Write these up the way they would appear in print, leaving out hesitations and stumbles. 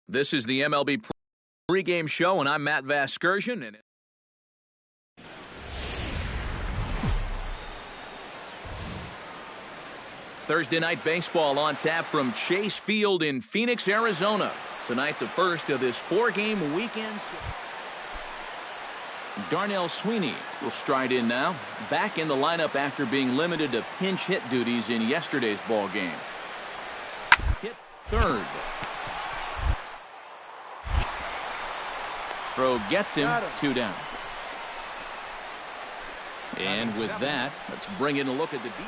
This is the MLB pregame show, and I'm Matt Vasgersian. And Thursday night baseball on tap from Chase Field in Phoenix, Arizona. Tonight, the first of this four-game weekend. Darnell Sweeney will stride in now, back in the lineup after being limited to pinch hit duties in yesterday's ball game. Hit third. Throw gets him, 2 down. And with that, let's bring in a look at the deep.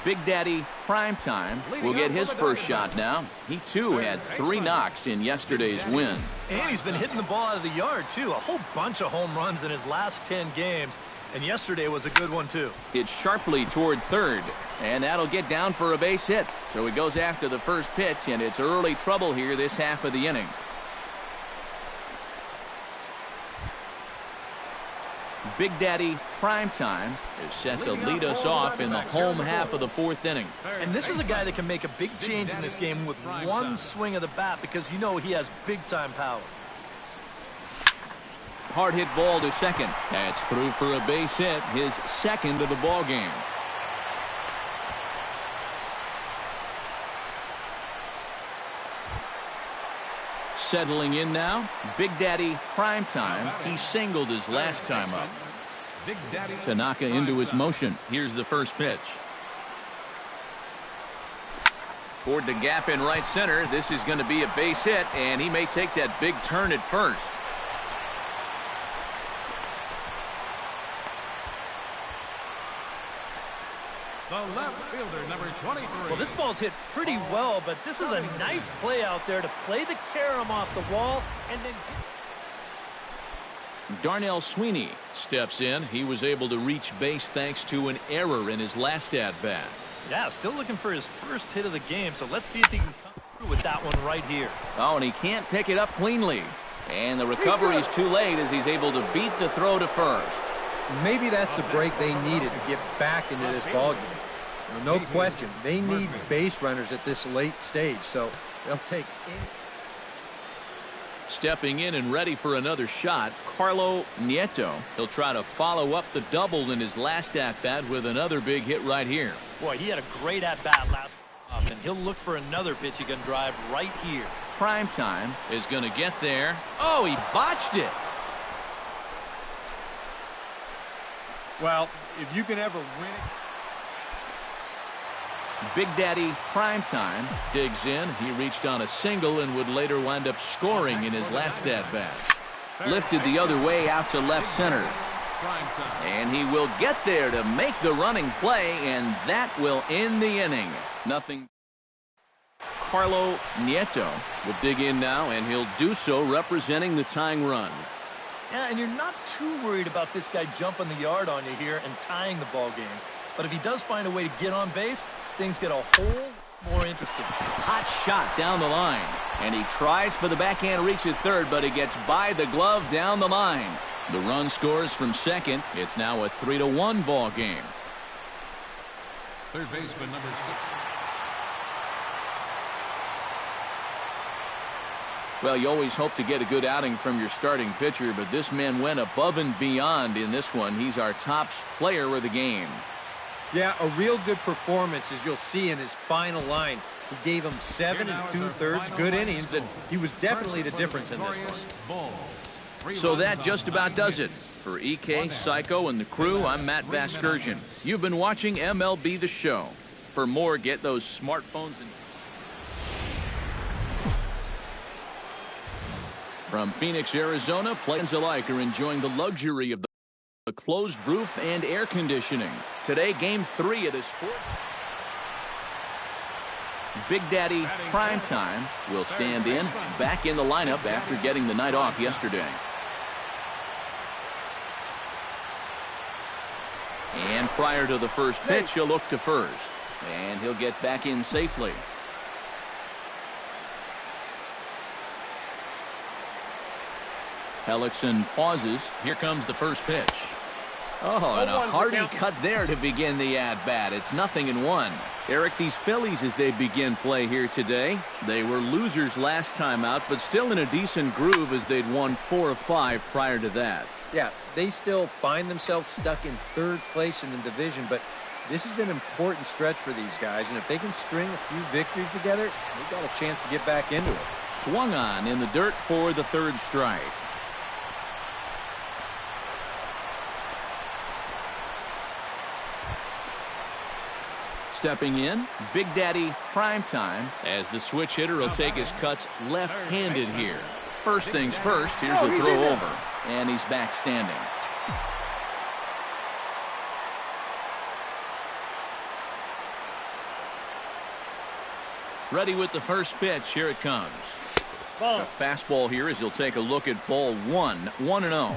Big Daddy Primetime will get his first shot now. He, too, had 3 knocks in yesterday's win. And he's been hitting the ball out of the yard, too. A whole bunch of home runs in his last 10 games. And yesterday was a good one, too. Hit sharply toward third. And that'll get down for a base hit. So he goes after the first pitch, and it's early trouble here this half of the inning. Big Daddy Primetime is set to lead us off in the home half of the 4th inning. And this is a guy that can make a big change in this game with one swing of the bat, because you know he has big-time power. Hard hit ball to second. That's through for a base hit, his second of the ball game. Settling in now, Big Daddy Primetime. He singled his last time up. Tanaka into his motion. Here's the first pitch. Toward the gap in right center. This is going to be a base hit, and he may take that big turn at first. The left fielder, number 23. Well, this ball's hit pretty well, but this is a nice play out there to play the carom off the wall and then... Darnell Sweeney steps in. He was able to reach base thanks to an error in his last at-bat. Yeah, still looking for his first hit of the game, so let's see if he can come through with that one right here. Oh, and he can't pick it up cleanly. And the recovery is too late as he's able to beat the throw to first. Maybe that's the break they needed to get back into this ballgame. No question, they need base runners at this late stage, so they'll take any. Stepping in and ready for another shot, Carlo Nieto. He'll try to follow up the double in his last at-bat with another big hit right here. Boy, he had a great at-bat last up, and he'll look for another pitch he can drive right here. Primetime is going to get there. Oh, he botched it. Well, if you can ever win it. Big Daddy Primetime digs in. He reached on a single and would later wind up scoring in his last at-bat. Lifted the other way out to left center. And he will get there to make the running play, and that will end the inning. Nothing. Carlo Nieto will dig in now, and he'll do so representing the tying run. Yeah, and you're not too worried about this guy jumping the yard on you here and tying the ball game. But if he does find a way to get on base, things get a whole more interesting. Hot shot down the line. And he tries for the backhand reach at third, but he gets by the glove down the line. The run scores from second. It's now a 3-1 ball game. Third baseman, number 6. Well, you always hope to get a good outing from your starting pitcher, but this man went above and beyond in this one. He's our top player of the game. Yeah, a real good performance, as you'll see in his final line. He gave him 7 2/3 good innings, and he was definitely the difference in this one. So that just about does it. For EK, Psycho, and the crew, I'm Matt Vasgersian. You've been watching MLB The Show. For more, get those smartphones and... From Phoenix, Arizona, players alike are enjoying the luxury of the closed roof and air conditioning. Today, Game 3 of this fourth. Big Daddy Primetime will stand in, back in the lineup after getting the night off yesterday. And prior to the first pitch, he'll look to first. And he'll get back in safely. Hellickson pauses. Here comes the first pitch. Oh, and a hearty cut there to begin the at-bat. It's 0-1. Eric, these Phillies, as they begin play here today, they were losers last time out, but still in a decent groove as they'd won 4 of 5 prior to that. Yeah, they still find themselves stuck in 3rd place in the division, but this is an important stretch for these guys, and if they can string a few victories together, they've got a chance to get back into it. Swung on in the dirt for the 3rd strike. Stepping in, Big Daddy Primetime, as the switch hitter will take his cuts left-handed here. First things first, here's a throw over, and he's back standing. Ready with the first pitch. Here it comes. A fastball here as he'll take a look at ball 1, 1-0.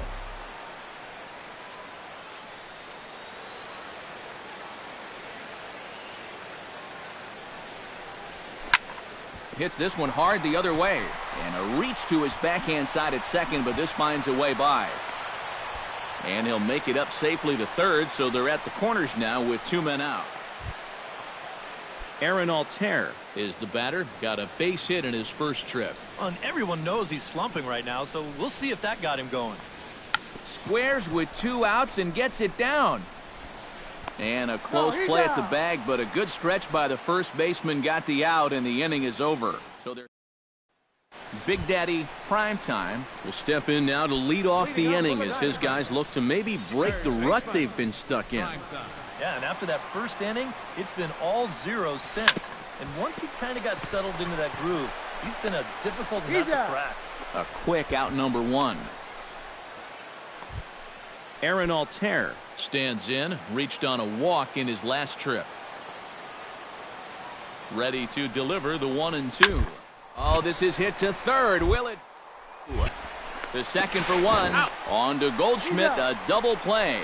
Hits this one hard the other way. And a reach to his backhand side at second, but this finds a way by. And he'll make it up safely to third, so they're at the corners now with 2 men out. Aaron Altair is the batter. Got a base hit in his first trip. And everyone knows he's slumping right now, so we'll see if that got him going. Squares with 2 outs and gets it down. And a close play at the bag, but a good stretch by the first baseman got the out, and the inning is over. So they're Big Daddy Primetime will step in now to lead off the inning as his guys look to maybe break the rut they've been stuck in. Yeah, and after that first inning, it's been all zeros since. And once he kind of got settled into that groove, he's been a difficult nut to crack. A quick out number 1. Aaron Altair stands in, reached on a walk in his last trip. Ready to deliver the 1-2. Oh, this is hit to third. Will it? The second for 1. Out. On to Goldschmidt, a double play.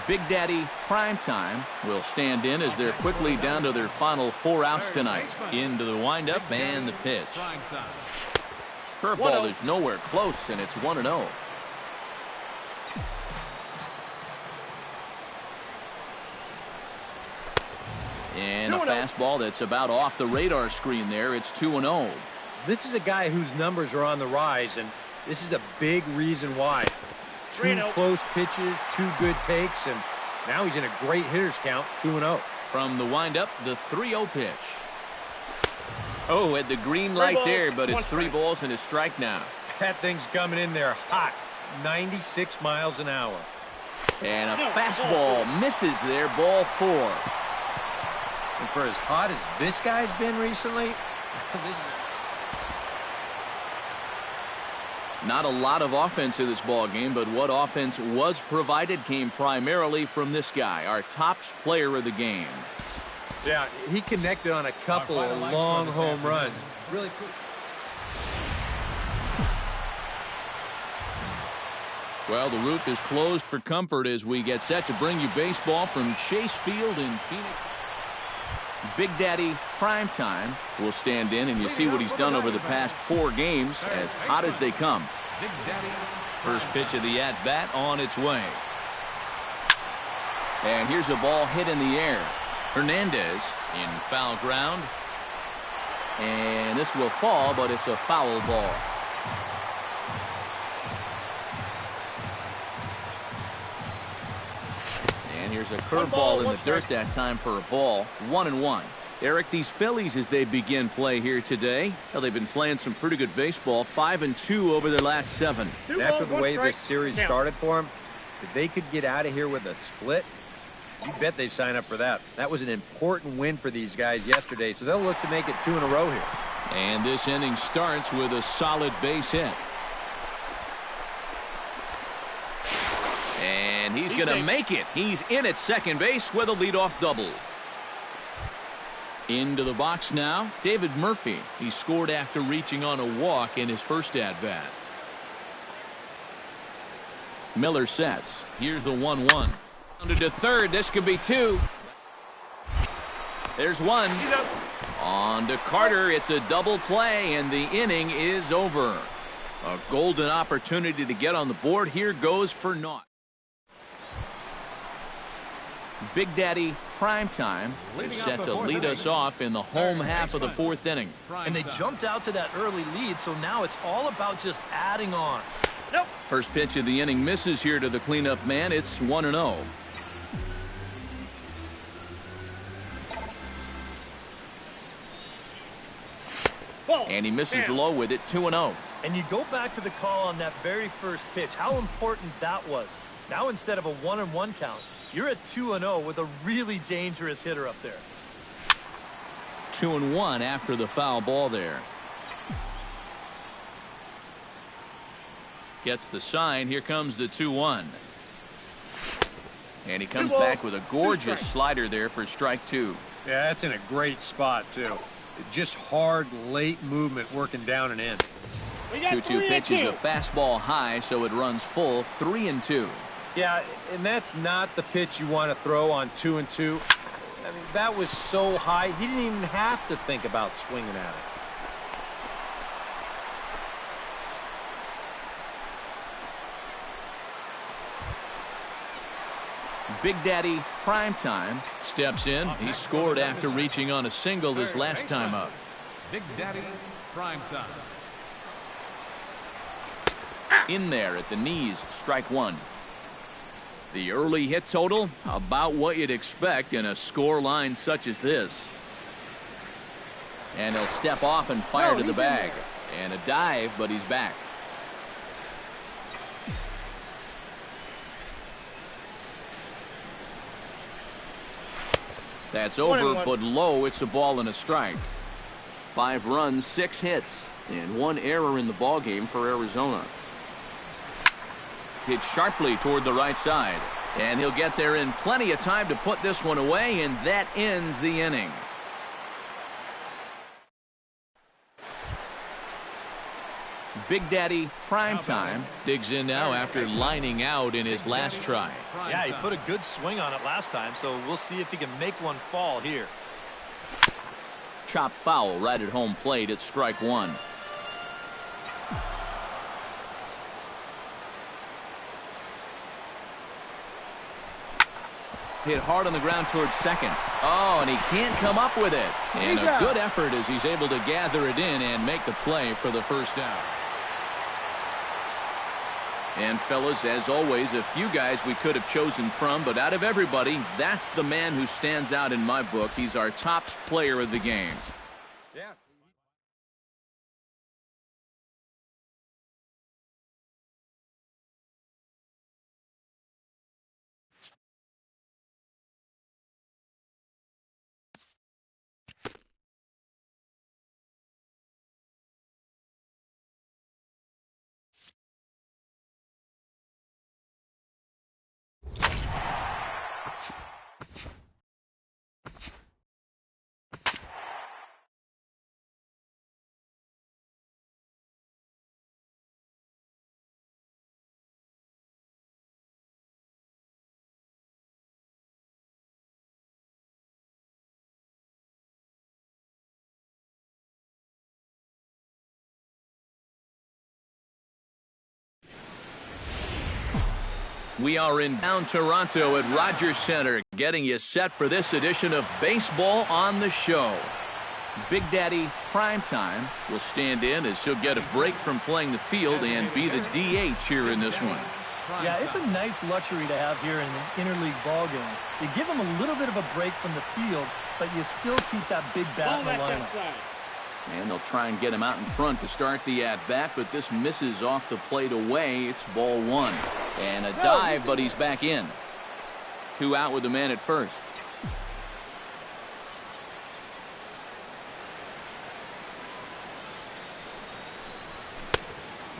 Big Daddy Primetime will stand in as they're quickly down to their final 4 outs tonight. Into the windup and the pitch. Curveball is nowhere close, and it's 1-0. And a fastball that's about off the radar screen there. It's 2-0. This is a guy whose numbers are on the rise, and this is a big reason why. 2 close pitches, 2 good takes, and now he's in a great hitter's count, 2-0. From the windup, the 3-0 pitch. Oh, at the green light there, but it's 3 balls and a strike now. That thing's coming in there hot, 96 miles an hour. And a fastball misses there, ball 4. And for as hot as this guy's been recently, not a lot of offense in this ball game, but what offense was provided came primarily from this guy, our top player of the game. Yeah, he connected on a couple of long home runs. Really cool. Well, the roof is closed for comfort as we get set to bring you baseball from Chase Field in Phoenix. Big Daddy Primetime will stand in, and you see what he's done over the past 4 games, as hot as they come. First pitch of the at-bat on its way. And here's a ball hit in the air. Hernandez in foul ground. And this will fall, but it's a foul ball. And here's a curveball in the dirt that time for a ball. 1-1. Eric, these Phillies, as they begin play here today, well, they've been playing some pretty good baseball. 5-2 over their last 7. And after the way this series started for them, if they could get out of here with a split, you bet they sign up for that. That was an important win for these guys yesterday, so they'll look to make it 2 in a row here. And this inning starts with a solid base hit. And he's going to make it. He's in at second base with a leadoff double. Into the box now, David Murphy. He scored after reaching on a walk in his first at-bat. Miller sets. Here's the 1-1. To third, this could be 2. There's 1. On to Carter. It's a double play, and the inning is over. A golden opportunity to get on the board. Here goes for naught. Big Daddy Primetime is set to lead us off in the home half of the fourth inning. And they jumped out to that early lead, so now it's all about just adding on. Nope. First pitch of the inning misses here to the cleanup man. It's 1-0. And he misses low with it, 2-0. And you go back to the call on that very first pitch, how important that was. Now instead of a 1-1 count, you're at 2-0 with a really dangerous hitter up there. 2-1 after the foul ball there. Gets the sign. Here comes the 2-1. And he comes back with a gorgeous slider there for strike two. Yeah, that's in a great spot, too. Just hard, late movement working down and in. 2-2 pitch is a fastball high, so it runs full, 3-2. Yeah, and that's not the pitch you want to throw on 2-2. I mean, that was so high, he didn't even have to think about swinging at it. Big Daddy Primetime steps in. He scored after reaching on a single his last time up. Big Daddy Primetime. In there at the knees, strike one. The early hit total, about what you'd expect in a score line such as this. And he'll step off and fire to the bag. And a dive, but he's back. That's over, but low. It's a ball and a strike. 5 runs, 6 hits, and 1 error in the ballgame for Arizona. Hit sharply toward the right side, and he'll get there in plenty of time to put this one away, and that ends the inning. Big Daddy Primetime digs in now after lining out in his last try. Yeah, he put a good swing on it last time, so we'll see if he can make one fall here. Chop foul right at home plate at strike one. Hit hard on the ground towards second. Oh, and he can't come up with it. And a good effort as he's able to gather it in and make the play for the first down. And fellas, as always, a few guys we could have chosen from, but out of everybody, that's the man who stands out in my book. He's our top player of the game. Yeah. We are in down Toronto at Rogers Center, getting you set for this edition of Baseball on the Show. Big Daddy Primetime will stand in as he'll get a break from playing the field and be the DH here in this one. Yeah, it's a nice luxury to have here in an interleague ballgame. You give him a little bit of a break from the field, but you still keep that big bat in the lineup. And they'll try and get him out in front to start the at-bat, but this misses off the plate away. It's ball one. And a dive, but he's back in. 2 out with the man at first.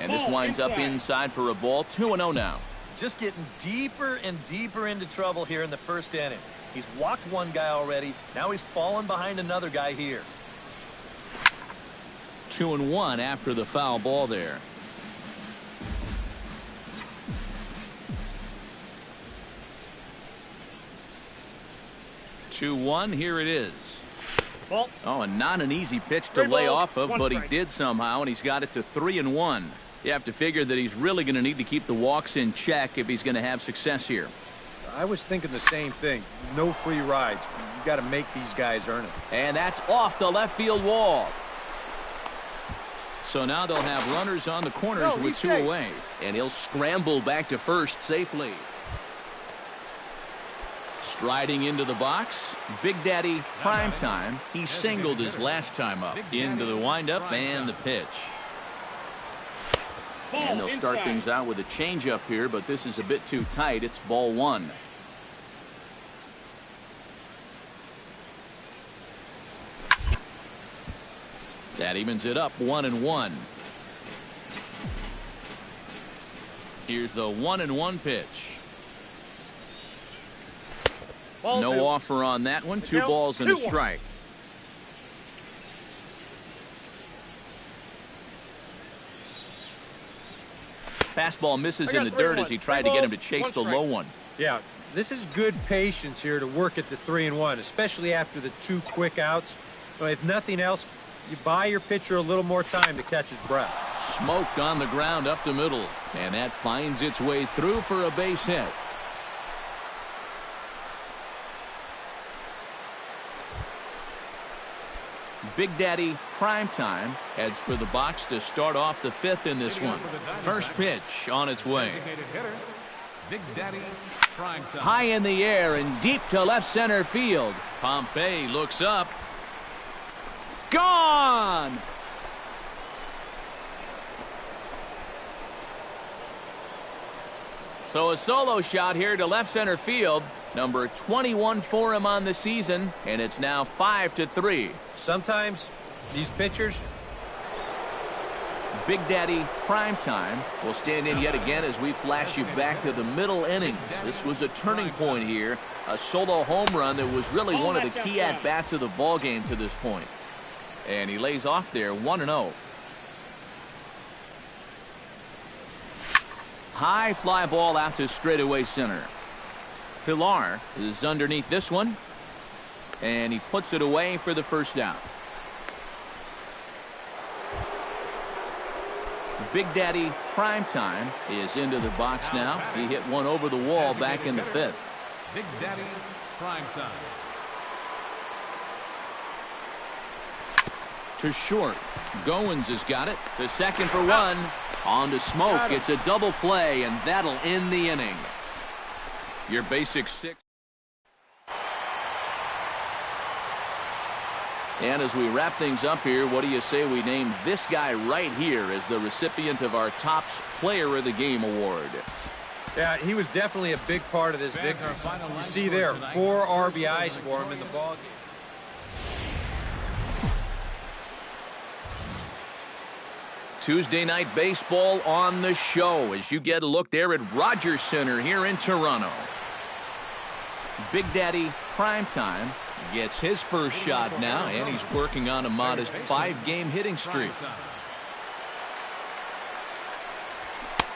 And this winds up inside for a ball. 2-0 now. Just getting deeper and deeper into trouble here in the first inning. He's walked one guy already. Now he's fallen behind another guy here. 2-1 after the foul ball there. Two one, here it is. Oh, and not an easy pitch to lay off of, but he did somehow, and he's got it to 3-1. You have to figure that he's really going to need to keep the walks in check if he's going to have success here. I was thinking the same thing. No free rides. You got to make these guys earn it. And that's off the left field wall. So now they'll have runners on the corners with two away. And he'll scramble back to first safely. Striding into the box, Big Daddy prime time. He singled his last time up. Into the windup and the pitch. And they'll start things out with a changeup here, but this is a bit too tight. It's ball one. That evens it up 1-1. Here's the 1-1 pitch. No offer on that one. 2 balls and a strike. Fastball misses in the dirt as he tried to get him to chase the low one. Yeah, this is good patience here to work at the 3-1, especially after the 2 quick outs. But if nothing else, you buy your pitcher a little more time to catch his breath. Smoked on the ground up the middle, and that finds its way through for a base hit. Big Daddy primetime heads for the box to start off the 5th in this one. First pitch on its way. Big Daddy primetime. High in the air and deep to left center field. Pompey looks up. Gone! So a solo shot here to left center field. Number 21 for him on the season, and it's now 5-3. Sometimes these pitchers. Big Daddy primetime will stand in yet again as we flash you back to the middle innings. This was a turning point here, a solo home run that was really one of the key at-bats of the ball game to this point. And he lays off there 1-0. High fly ball out to straightaway center. Pilar is underneath this one, and he puts it away for the first down. Big Daddy primetime is into the box now. He hit one over the wall back in the 5th. Big Daddy primetime. To short. Goins has got it. To second for one. On to Smoke. It's a double play, and that'll end the inning. Your basic 6. And as we wrap things up here, what do you say we name this guy right here as the recipient of our Topps Player of the Game award? Yeah, he was definitely a big part of this victory. You see there, 4 RBIs for him in the ball game. Tuesday night baseball on the show as you get a look there at Rogers Center here in Toronto. Big Daddy primetime gets his first shot now, and he's working on a modest 5-game hitting streak.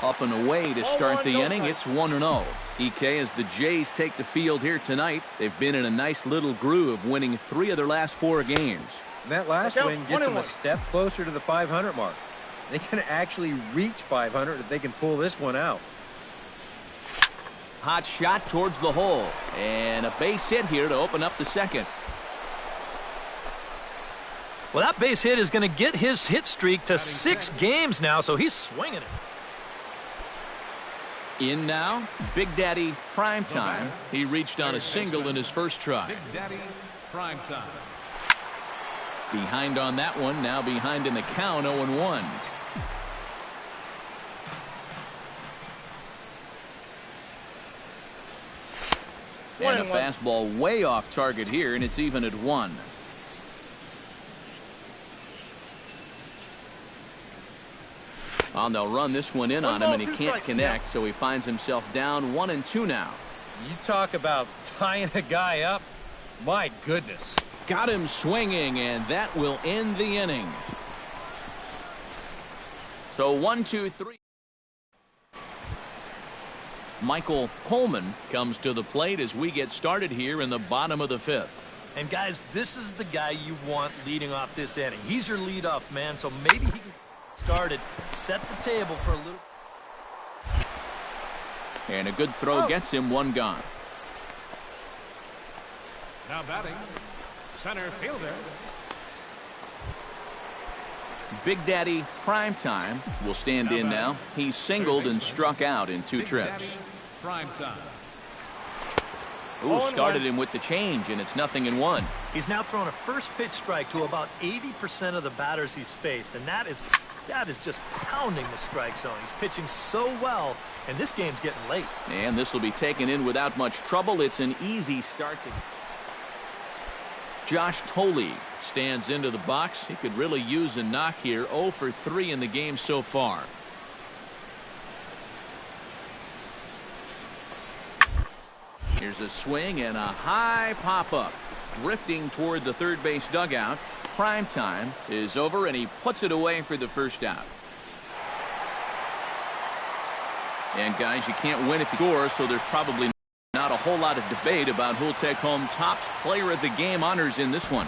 Up and away to start the inning. It's 1-0. EK, as the Jays take the field here tonight, they've been in a nice little groove, winning 3 of their last 4 games. And that last win gets them a step closer to the 500 mark. They can actually reach 500 if they can pull this one out. Hot shot towards the hole, and a base hit here to open up the 2nd. Well, that base hit is going to get his hit streak to 6 games now, so he's swinging it. In now, Big Daddy primetime. He reached on a single in his first try. Big Daddy primetime. Behind on that one, now behind in the count, 0-1. And a fastball way off target here, and it's even at 1. Well, they'll run this one in on him, and he can't connect, so he finds himself down 1-2 now. You talk about tying a guy up. My goodness. Got him swinging, and that will end the inning. So 1, 2, 3. Michael Coleman comes to the plate as we get started here in the bottom of the 5th. And guys, this is the guy you want leading off this inning. He's your leadoff man, so maybe he can. Started, set the table for a little. And a good throw gets him one gone. Now batting, center fielder. Big Daddy Primetime will stand in now. He's singled and struck out in 2 trips. Primetime. Ooh, started him with the change, and it's 0-1. He's now thrown a first pitch strike to about 80% of the batters he's faced, and that is just pounding the strike zone. He's pitching so well, and this game's getting late. And this will be taken in without much trouble. It's an easy start. Josh Tolley stands into the box. He could really use a knock here. 0 for 3 in the game so far. Here's a swing and a high pop-up. Drifting toward the third base dugout. Primetime is over, and he puts it away for the first out. And guys, you can't win if you score, so there's probably not a whole lot of debate about who'll take home Topps Player of the Game honors in this one.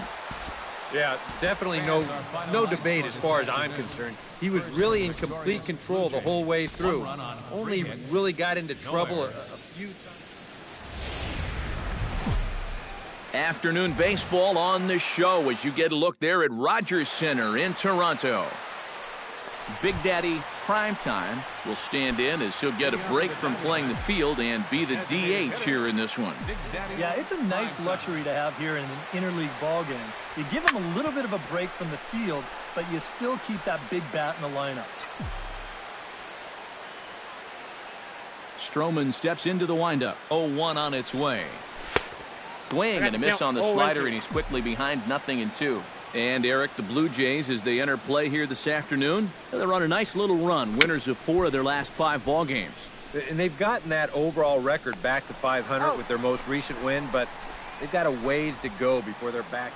Yeah, definitely no debate as far as I'm concerned. He was really in complete control the whole way through. Only really got into trouble a few times. Afternoon baseball on the show as you get a look there at Rogers Center in Toronto. Big Daddy Primetime will stand in as he'll get a break from playing the field and be the DH here in this one. Yeah, it's a nice luxury to have here in an interleague ball game. You give him a little bit of a break from the field, but you still keep that big bat in the lineup. Stroman steps into the windup. 0-1 on its way. Swing and a miss on the slider, and he's quickly behind 0-2. And Eric, the Blue Jays, as they enter play here this afternoon, they run a nice little run, winners of 4 of their last 5 ball games. And they've gotten that overall record back to 500 with their most recent win, but they've got a ways to go before they're back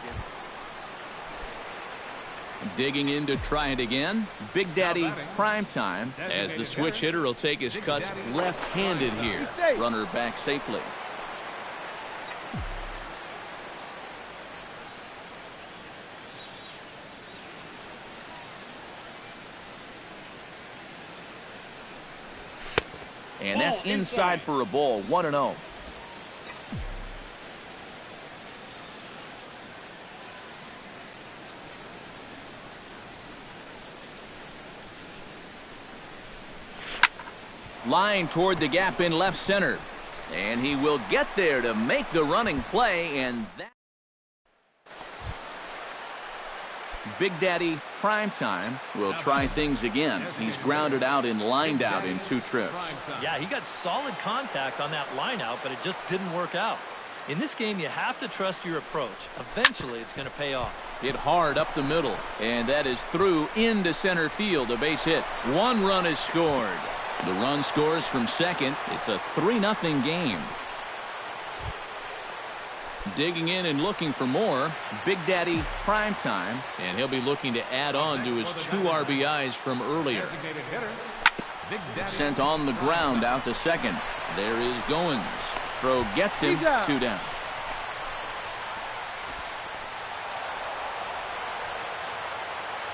in. Digging in to try it again. Big Daddy Primetime as the switch hitter will take his cuts left-handed here. Runner back safely. And that's inside for a ball. 1-0. Line toward the gap in left center. And he will get there to make the running play, and that Big Daddy Primetime will try things again. He's grounded out and lined out in 2 trips. Yeah, he got solid contact on that line out, but it just didn't work out. In this game, you have to trust your approach. Eventually, it's going to pay off. Hit hard up the middle, and that is through into center field. A base hit. 1 run is scored. The run scores from second. It's a 3-0 game. Digging in and looking for more. Big Daddy Primetime, and he'll be looking to add on to his 2 RBIs from earlier. Sent on the ground out to second. There is Goins. Throw gets him. 2 down.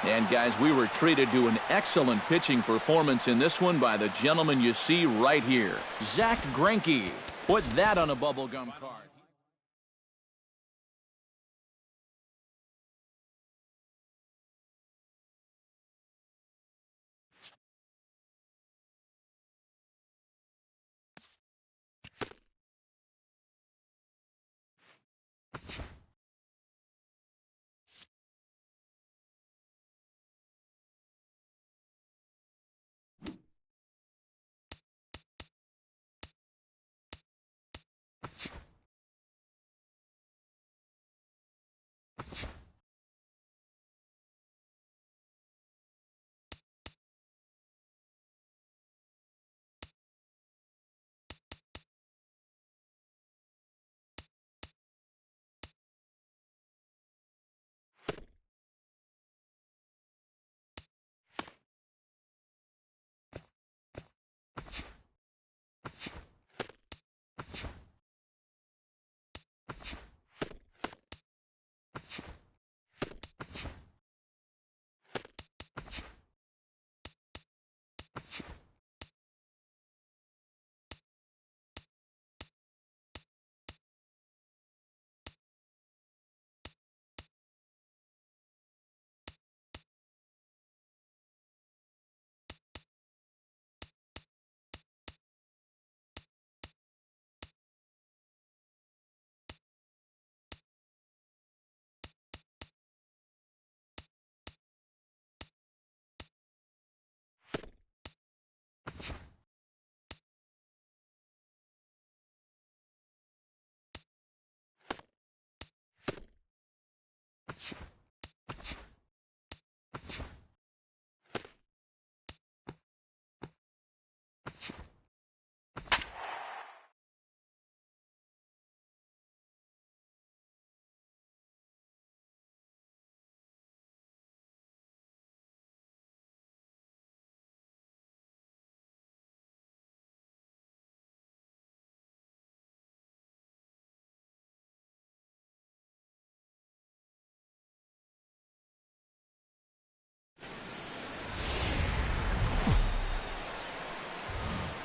And guys, we were treated to an excellent pitching performance in this one by the gentleman you see right here. Zach Greinke. Put that on a bubblegum card.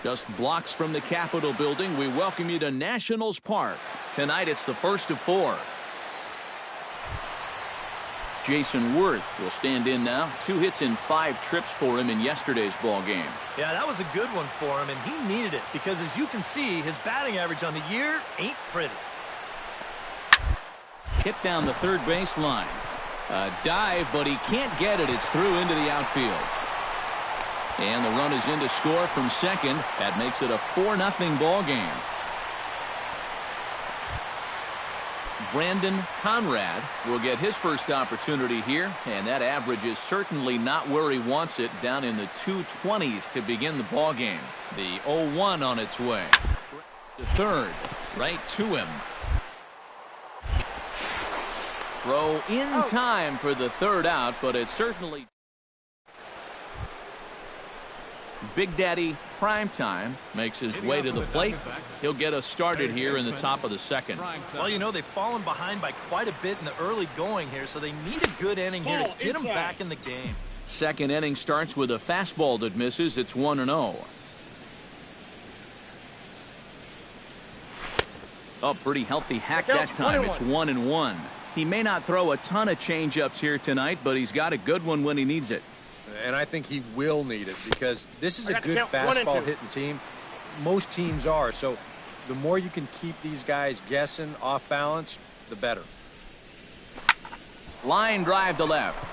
Just blocks from the Capitol building, we welcome you to Nationals Park. Tonight it's the first of 4. Jason Worth will stand in now. 2 hits and 5 trips for him in yesterday's ball game. Yeah, that was a good one for him, and he needed it because, as you can see, his batting average on the year ain't pretty. Hit down the third base line. A dive, but he can't get it. It's through into the outfield. And the run is in to score from second. That makes it a 4-0 ball game. Brandon Conrad will get his first opportunity here, and that average is certainly not where he wants it, down in the 220s to begin the ball game. The 0-1 on its way. The third, right to him. Throw in time for the third out, but it's certainly Big Daddy Primetime makes his way to the plate. He'll get us started here in the top of the second. Well, you know, they've fallen behind by quite a bit in the early going here, so they need a good inning here to get them back in the game. Second inning starts with a fastball that misses. It's 1-0. Oh, pretty healthy hack that time. It's 1-1. He may not throw a ton of changeups here tonight, but he's got a good one when he needs it. And I think he will need it because this is a good fastball hitting team. Most teams are. So the more you can keep these guys guessing off balance, the better. Line drive to left.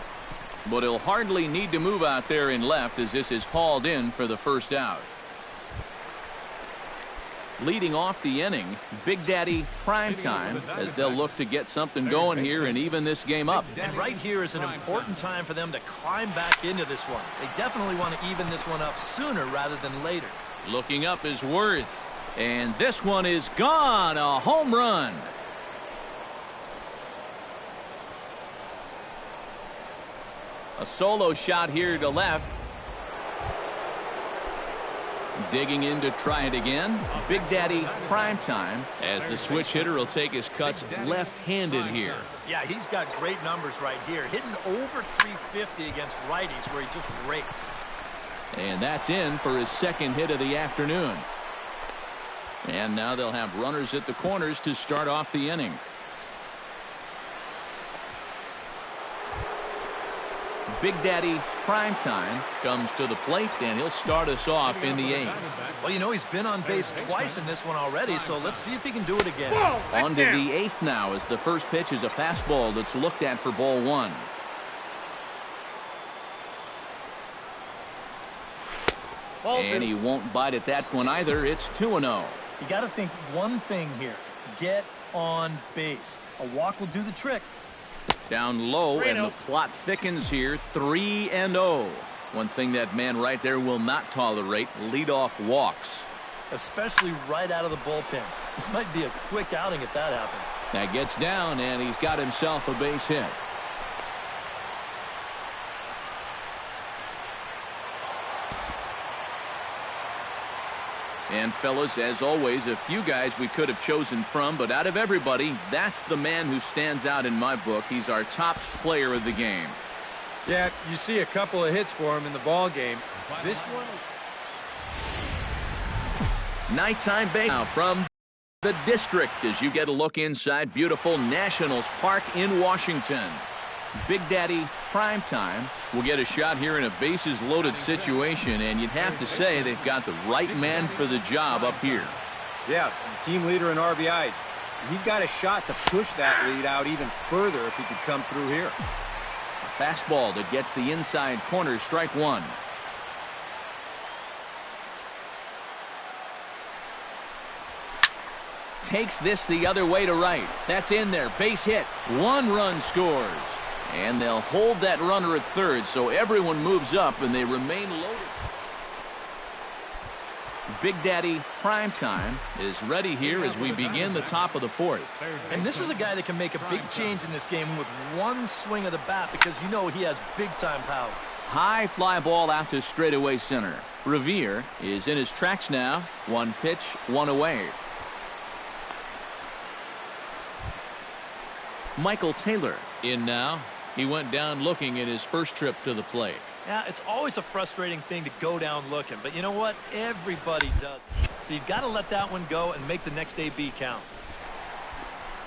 But he'll hardly need to move out there in left as this is hauled in for the first out. Leading off the inning, Big Daddy Primetime, as they'll look to get something going here and even this game up. And right here is an important time for them to climb back into this one. They definitely want to even this one up sooner rather than later. Looking up is Worth. And this one is gone. A home run. A solo shot here to left. Digging in to try it again. Big Daddy Primetime, as the switch hitter will take his cuts left-handed here. Yeah, he's got great numbers right here. Hitting over 350 against righties where he just rakes. And that's in for his second hit of the afternoon. And now they'll have runners at the corners to start off the inning. Big Daddy Primetime comes to the plate, and he'll start us off in the 8th. Well, you know, he's been on base twice in this one already, so let's see if he can do it again. On to the 8th now, as the first pitch is a fastball that's looked at for ball 1. And he won't bite at that one either. It's 2-0. You got to think one thing here. Get on base. A walk will do the trick. Down low, and the plot thickens here. 3-0. One thing that man right there will not tolerate, leadoff walks. Especially right out of the bullpen. This might be a quick outing if that happens. That gets down, and he's got himself a base hit. And fellas, as always, a few guys we could have chosen from, but out of everybody, that's the man who stands out in my book. He's our top player of the game. Yeah, you see a couple of hits for him in the ball game. This one is nighttime base now from the district as you get a look inside beautiful Nationals Park in Washington. Big Daddy Primetime will get a shot here in a bases-loaded situation, and you'd have to say they've got the right man for the job up here. Yeah, team leader in RBIs. He's got a shot to push that lead out even further if he could come through here. A fastball that gets the inside corner, strike 1. Takes this the other way to right. That's in there, base hit. 1 run scores. And they'll hold that runner at third, so everyone moves up and they remain loaded. Big Daddy Primetime is ready here as we begin the top of the 4th. And this is a guy that can make a big change in this game with one swing of the bat because you know he has big-time power. High fly ball out to straightaway center. Revere is in his tracks now. 1 pitch, 1 away. Michael Taylor in now. He went down looking at his first trip to the plate. Yeah, it's always a frustrating thing to go down looking, but you know what? Everybody does. So you've got to let that one go and make the next AB count.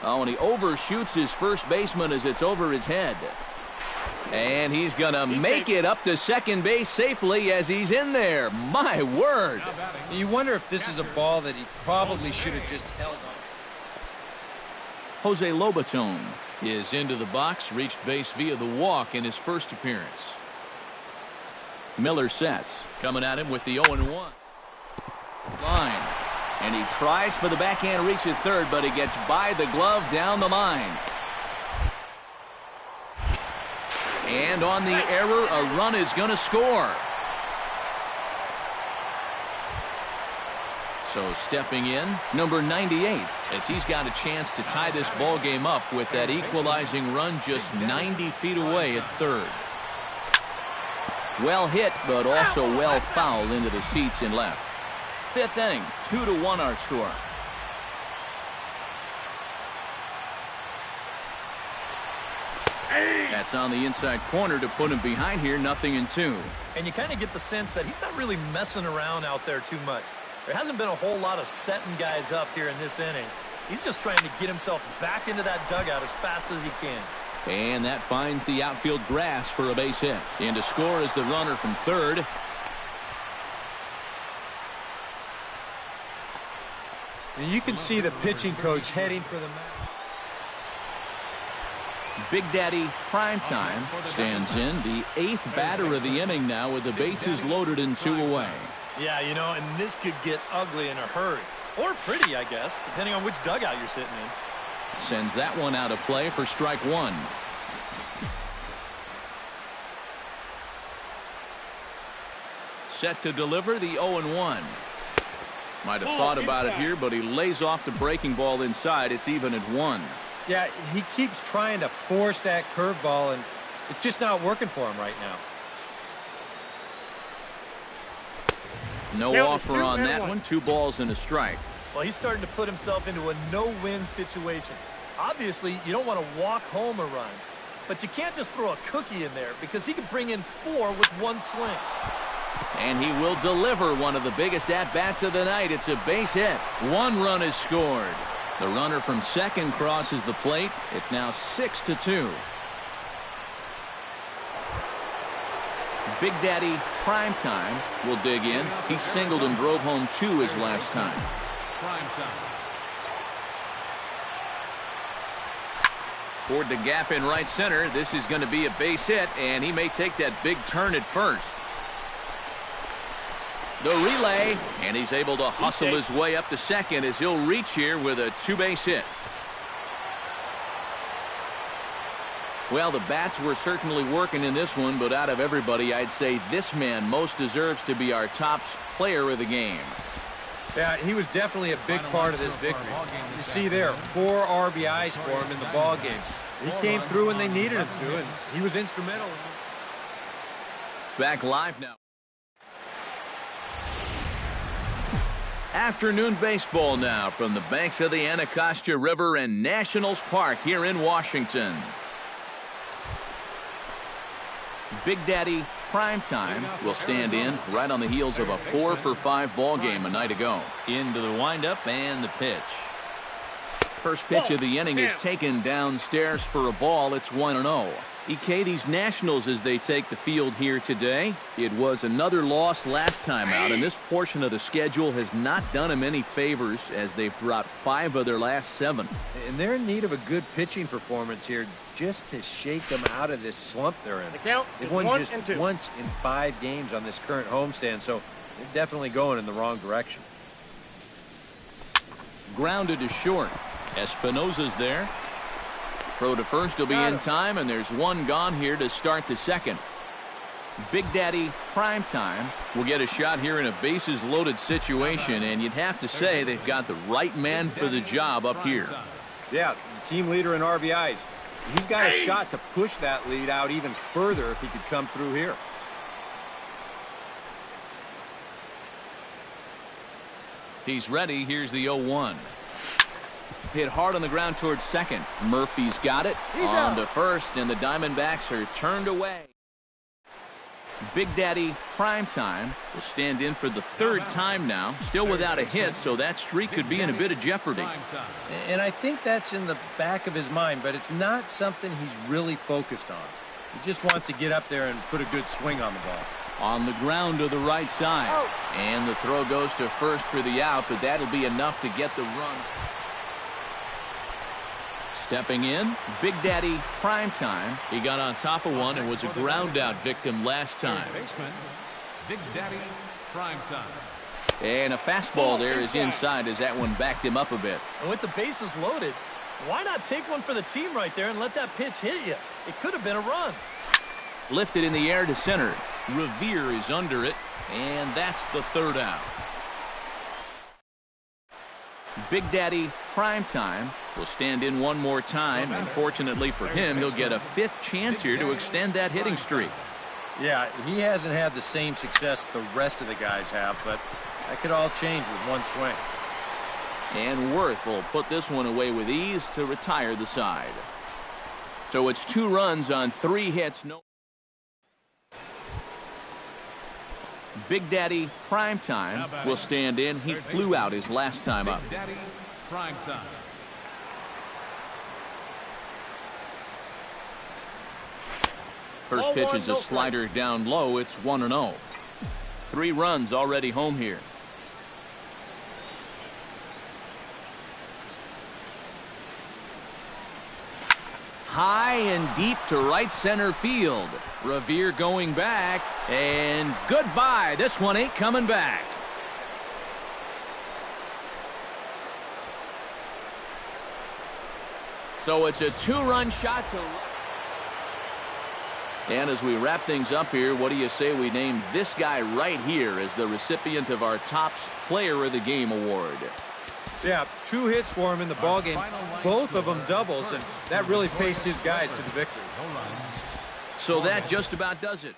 Oh, and he overshoots his first baseman as it's over his head. And he's going to make it up to second base safely as he's in there. My word. You wonder if this is a ball that he probably should have just held on. Jose Lobaton is into the box, reached base via the walk in his first appearance. Miller sets, coming at him with the 0-1 line. And he tries for the backhand reach at third, but he gets by the glove down the line. And on the error, a run is going to score. So stepping in, number 98, as he's got a chance to tie this ball game up with that equalizing run just 90 feet away at third. Well hit, but also well fouled into the seats in left. Fifth inning, 2-1 our score. That's on the inside corner to put him behind here, 0-2. And you kind of get the sense that he's not really messing around out there too much. There hasn't been a whole lot of setting guys up here in this inning. He's just trying to get himself back into that dugout as fast as he can. And that finds the outfield grass for a base hit. And to score is the runner from third. And you can see the pitching coach heading for the mound. Big Daddy Primetime stands in, the 8th batter of the inning now with the bases loaded and 2 away. Yeah, you know, and this could get ugly in a hurry. Or pretty, I guess, depending on which dugout you're sitting in. Sends that one out of play for strike one. Set to deliver the 0-1. Might have thought about it here, but he lays off the breaking ball inside. It's even at 1. Yeah, he keeps trying to force that curveball, and it's just not working for him right now. No offer on that one. 2 balls and a strike. Well, he's starting to put himself into a no-win situation. Obviously, you don't want to walk home a run, but you can't just throw a cookie in there because he could bring in 4 with 1 swing. And he will deliver one of the biggest at-bats of the night. It's a base hit. 1 run is scored. The runner from second crosses the plate. It's now 6-2. Big Daddy Primetime will dig in. He singled and drove home 2 his last time. Toward the gap in right center. This is going to be a base hit, and he may take that big turn at first. The relay, and he's able to hustle his way up to second as he'll reach here with a 2-base hit. Well, the bats were certainly working in this one, but out of everybody, I'd say this man most deserves to be our top player of the game. Yeah, he was definitely a big part of this victory. You see there, 4 RBIs for him in the ball game. He came through when they needed him to, and he was instrumental. Back live now. Afternoon baseball now from the banks of the Anacostia River and Nationals Park here in Washington. Big Daddy Primetime will stand in right on the heels of a 4-for-5 ball game a night ago. Into the windup and the pitch. First pitch of the inning is taken downstairs for a ball. It's 1-0. EK, these Nationals, as they take the field here today, it was another loss last time out, and this portion of the schedule has not done them any favors as they've dropped 5 of their last 7. And they're in need of a good pitching performance here just to shake them out of this slump they're in. They've won just once in 5 games on this current homestand, so they're definitely going in the wrong direction. Grounded to short. Espinosa's there. Throw to first will be in time, and there's 1 gone here to start the second. Big Daddy Primetime will get a shot here in a bases-loaded situation, and you'd have to say they've got the right man for the job up here. Yeah, the team leader in RBIs. He's got a shot to push that lead out even further if he could come through here. He's ready. Here's the 0-1. Hit hard on the ground towards second. Murphy's got it. On to first, and the Diamondbacks are turned away. Big Daddy Primetime will stand in for the third time now. Still without a hit, so that streak could be in a bit of jeopardy. And I think that's in the back of his mind, but it's not something he's really focused on. He just wants to get up there and put a good swing on the ball. On the ground to the right side. And the throw goes to first for the out, but that'll be enough to get the run. Stepping in, Big Daddy Primetime. He got on top of one and was a ground out victim last time. Baseman, Big Daddy Primetime. And a fastball there is inside as that one backed him up a bit. And with the bases loaded, why not take one for the team right there and let that pitch hit you? It could have been a run. Lifted in the air to center. Revere is under it, and that's the third out. Big Daddy Primetime will stand in one more time, and fortunately for him, he'll get a fifth chance here to extend that hitting streak. Yeah, he hasn't had the same success the rest of the guys have, but that could all change with one swing. And Worth will put this one away with ease to retire the side. So it's 2 runs on 3 hits. No. Big Daddy Primetime will stand in. He flew out his last time up. Big Daddy Primetime. First pitch is a slider down low. It's 1-0. 3 runs already home here. High and deep to right center field. Revere going back, and goodbye. This one ain't coming back. So it's a 2-run shot to... And as we wrap things up here, what do you say we name this guy right here as the recipient of our Topps Player of the Game award? Yeah, 2 hits for him in the ballgame, both of them doubles, and that really paced his guys to the victory. So that just about does it.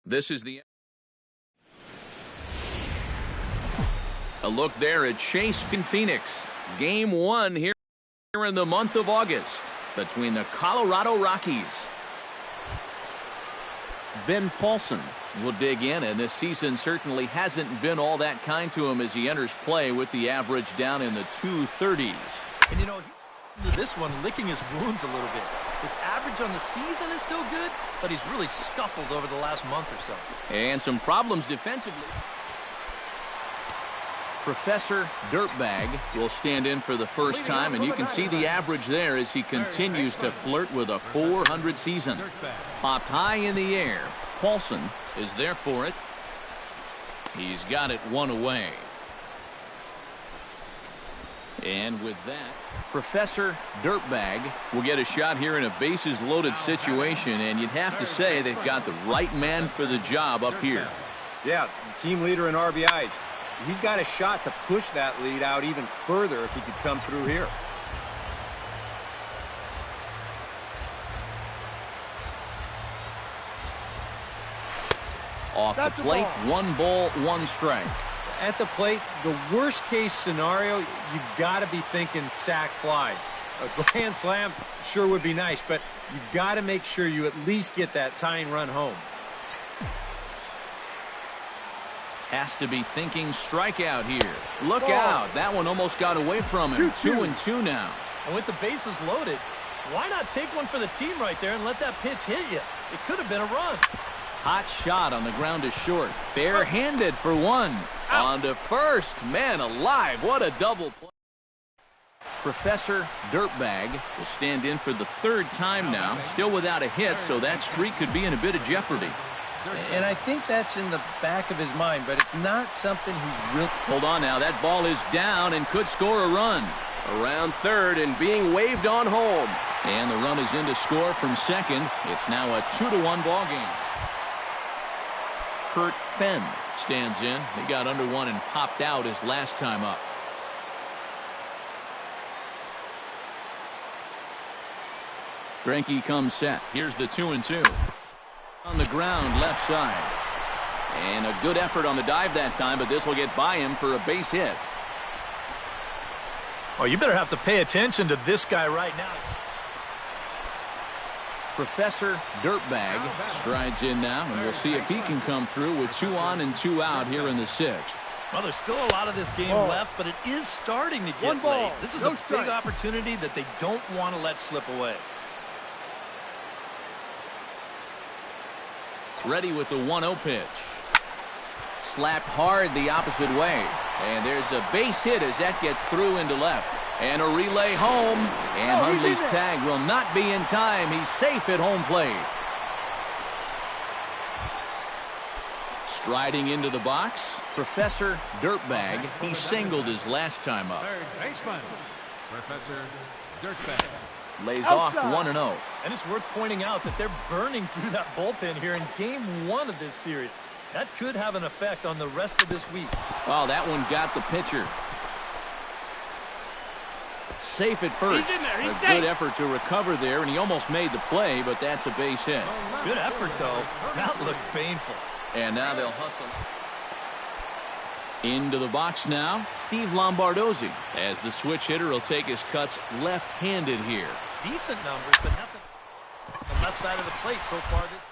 This is a look there at Chase in Phoenix. Game 1 here in the month of August between the Colorado Rockies. Ben Paulson will dig in, and this season certainly hasn't been all that kind to him as he enters play with the average down in the 230s. And, you know, this one licking his wounds a little bit. His average on the season is still good, but he's really scuffled over the last month or so. And some problems defensively. Professor Dirtbag will stand in for the first time, and you can see the average there as he continues to flirt with a .400 season. Popped high in the air. Paulson is there for it. He's got it one away. And with that, Professor Dirtbag will get a shot here in a bases-loaded situation, and you'd have to say they've got the right man for the job up here. Yeah, team leader in RBIs. He's got a shot to push that lead out even further if he could come through here. Off the plate, 1 ball, 1 strike. At the plate, the worst-case scenario, you've got to be thinking sac fly. A grand slam sure would be nice, but you've got to make sure you at least get that tying run home. Has to be thinking strikeout here. Look out. That one almost got away from him. 2-2 now. And with the bases loaded, why not take one for the team right there and let that pitch hit you? It could have been a run. Hot shot on the ground to short. Barehanded for 1. On to first. Man alive, what a double play. Professor Dirtbag will stand in for the 3rd time now. Still without a hit, so that streak could be in a bit of jeopardy. And I think that's in the back of his mind, but it's not something he's real. Hold on now. That ball is down and could score a run. Around 3rd and being waved on home. And the run is in to score from 2nd. It's now a 2-1 ball game. Kurt Fenn stands in. He got under 1 and popped out his last time up. Greinke comes set. Here's the 2-2. On the ground, left side. And a good effort on the dive that time, but this will get by him for a base hit. Well, you better have to pay attention to this guy right now. Professor Dirtbag strides in now, and we'll see if he can come through with 2 on and 2 out here in the 6th. Well, there's still a lot of this game left, but it is starting to get late. This is a big opportunity that they don't want to let slip away. Ready with the 1-0 pitch. Slapped hard the opposite way. And there's a base hit as that gets through into left. And a relay home. And Hundley's tag will not be in time. He's safe at home plate. Striding into the box, Professor Dirtbag. He singled his last time up. Third baseman, Professor Dirtbag. Lays off 1-0. And it's worth pointing out that they're burning through that bullpen here in game 1 of this series. That could have an effect on the rest of this week. Well, that one got the pitcher. Safe at first. A good effort to recover there, and he almost made the play, but that's a base hit. Good effort, though. That looked painful. And now they'll hustle. Into the box now, Steve Lombardozzi, as the switch hitter will take his cuts left-handed here. Decent numbers, but nothing on the left side of the plate so far this.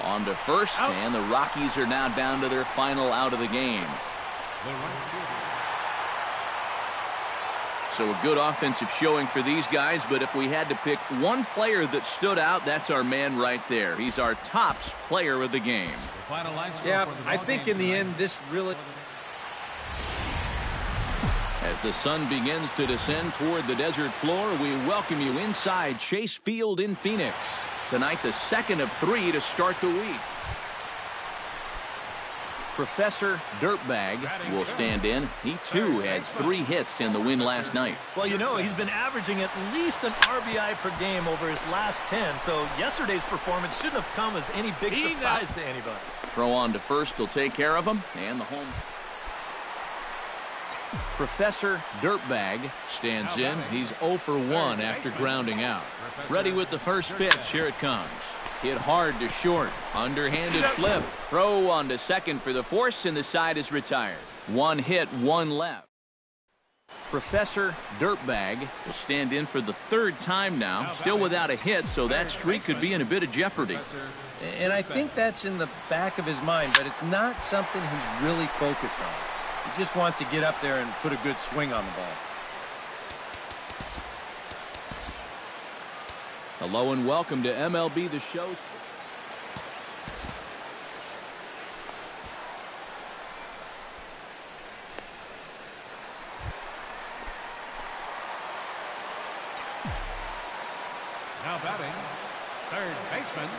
On to first, and the Rockies are now down to their final out of the game. So a good offensive showing for these guys, but if we had to pick one player that stood out, that's our man right there. He's our tops player of the game. Yeah, I think in the end, this really... As the sun begins to descend toward the desert floor, we welcome you inside Chase Field in Phoenix. Tonight, the 2nd of 3 to start the week. Professor Dirtbag will stand in. He, too, had 3 hits in the win last night. Well, you know, he's been averaging at least an RBI per game over his last 10, so yesterday's performance shouldn't have come as any big surprise to anybody. Throw on to first will take care of him, and the home. Professor Dirtbag stands in. He's 0 for 1 after grounding out. Ready with the first pitch. Here it comes. Hit hard to short. Underhanded flip. Throw on to second for the force, and the side is retired. One hit, one left. Professor Dirtbag will stand in for the third time now. Still without a hit, so that streak could be in a bit of jeopardy. And I think that's in the back of his mind, but it's not something he's really focused on. He just wants to get up there and put a good swing on the ball. Hello and welcome to MLB The Show. Now batting, third baseman,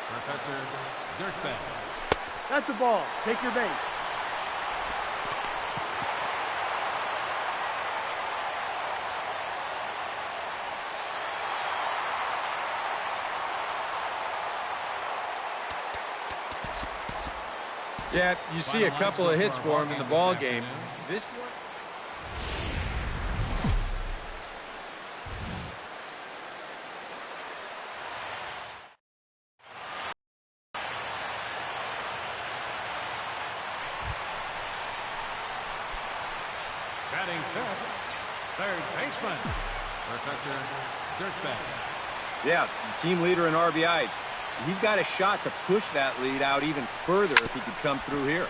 Professor Dirtbag. That's a ball. Take your base. Yeah, you see a couple of hits for him in the ball game. This one. Batting fifth, third baseman, Professor Dirtbag. Yeah, team leader in RBIs. He's got a shot to push that lead out even further if he could come through here.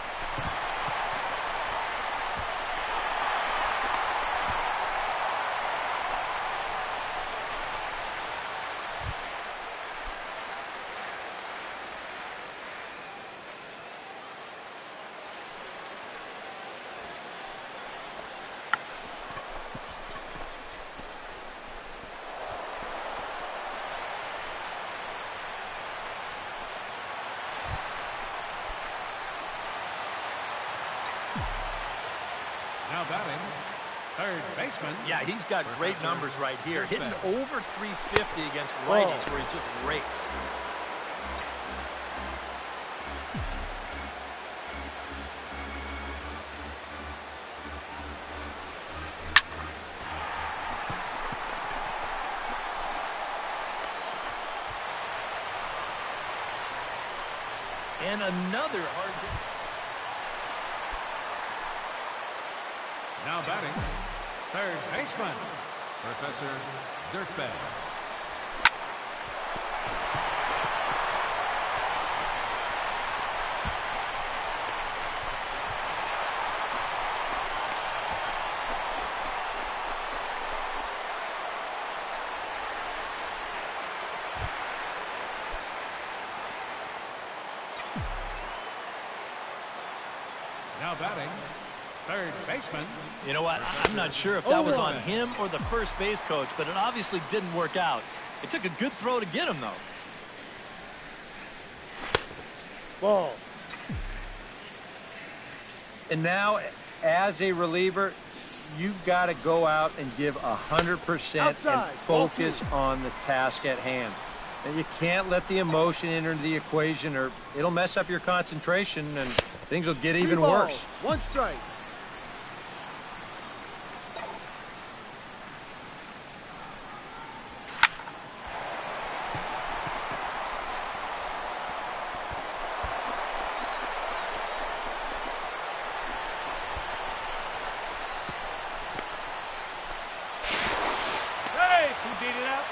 Now batting, third baseman. Yeah, he's got great numbers right here. Hitting over 350 against righties where he just rakes. And another hard hit. Now batting, third baseman, Professor Dirtbag. Now batting, third baseman. You know what? I'm not sure if that was on him or the first base coach, but it obviously didn't work out. It took a good throw to get him, though. Ball. And now, as a reliever, you've got to go out and give 100% Outside. and focus on the task at hand. And you can't let the emotion enter the equation or it'll mess up your concentration and things will get even worse. One strike. Hey, who beat it out?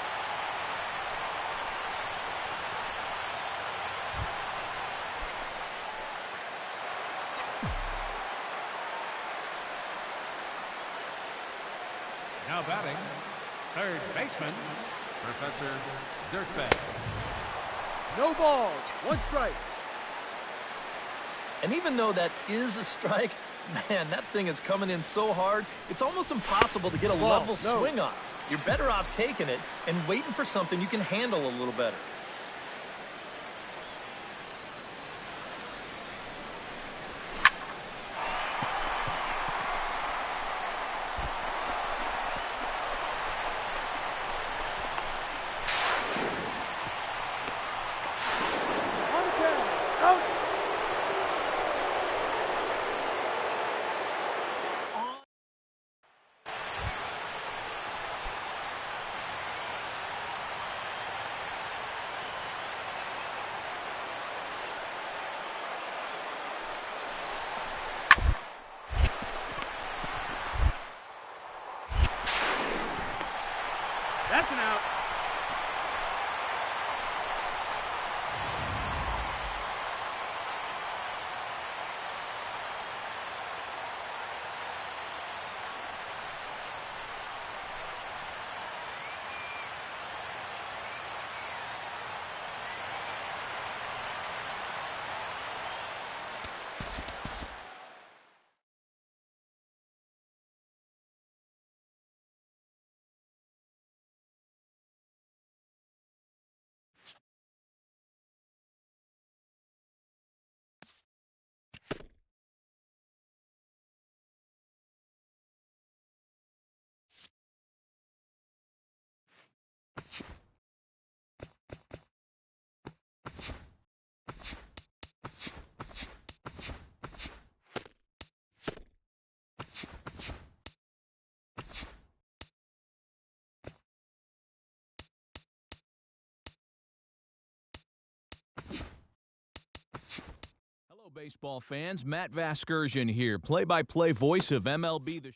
Now batting, third baseman, Professor Dirtbag. No balls. One strike. And even though that is a strike, man, that thing is coming in so hard, it's almost impossible to get a level swing on. You're better off taking it and waiting for something you can handle a little better. Baseball fans, Matt Vasgersian here, play-by-play voice of MLB The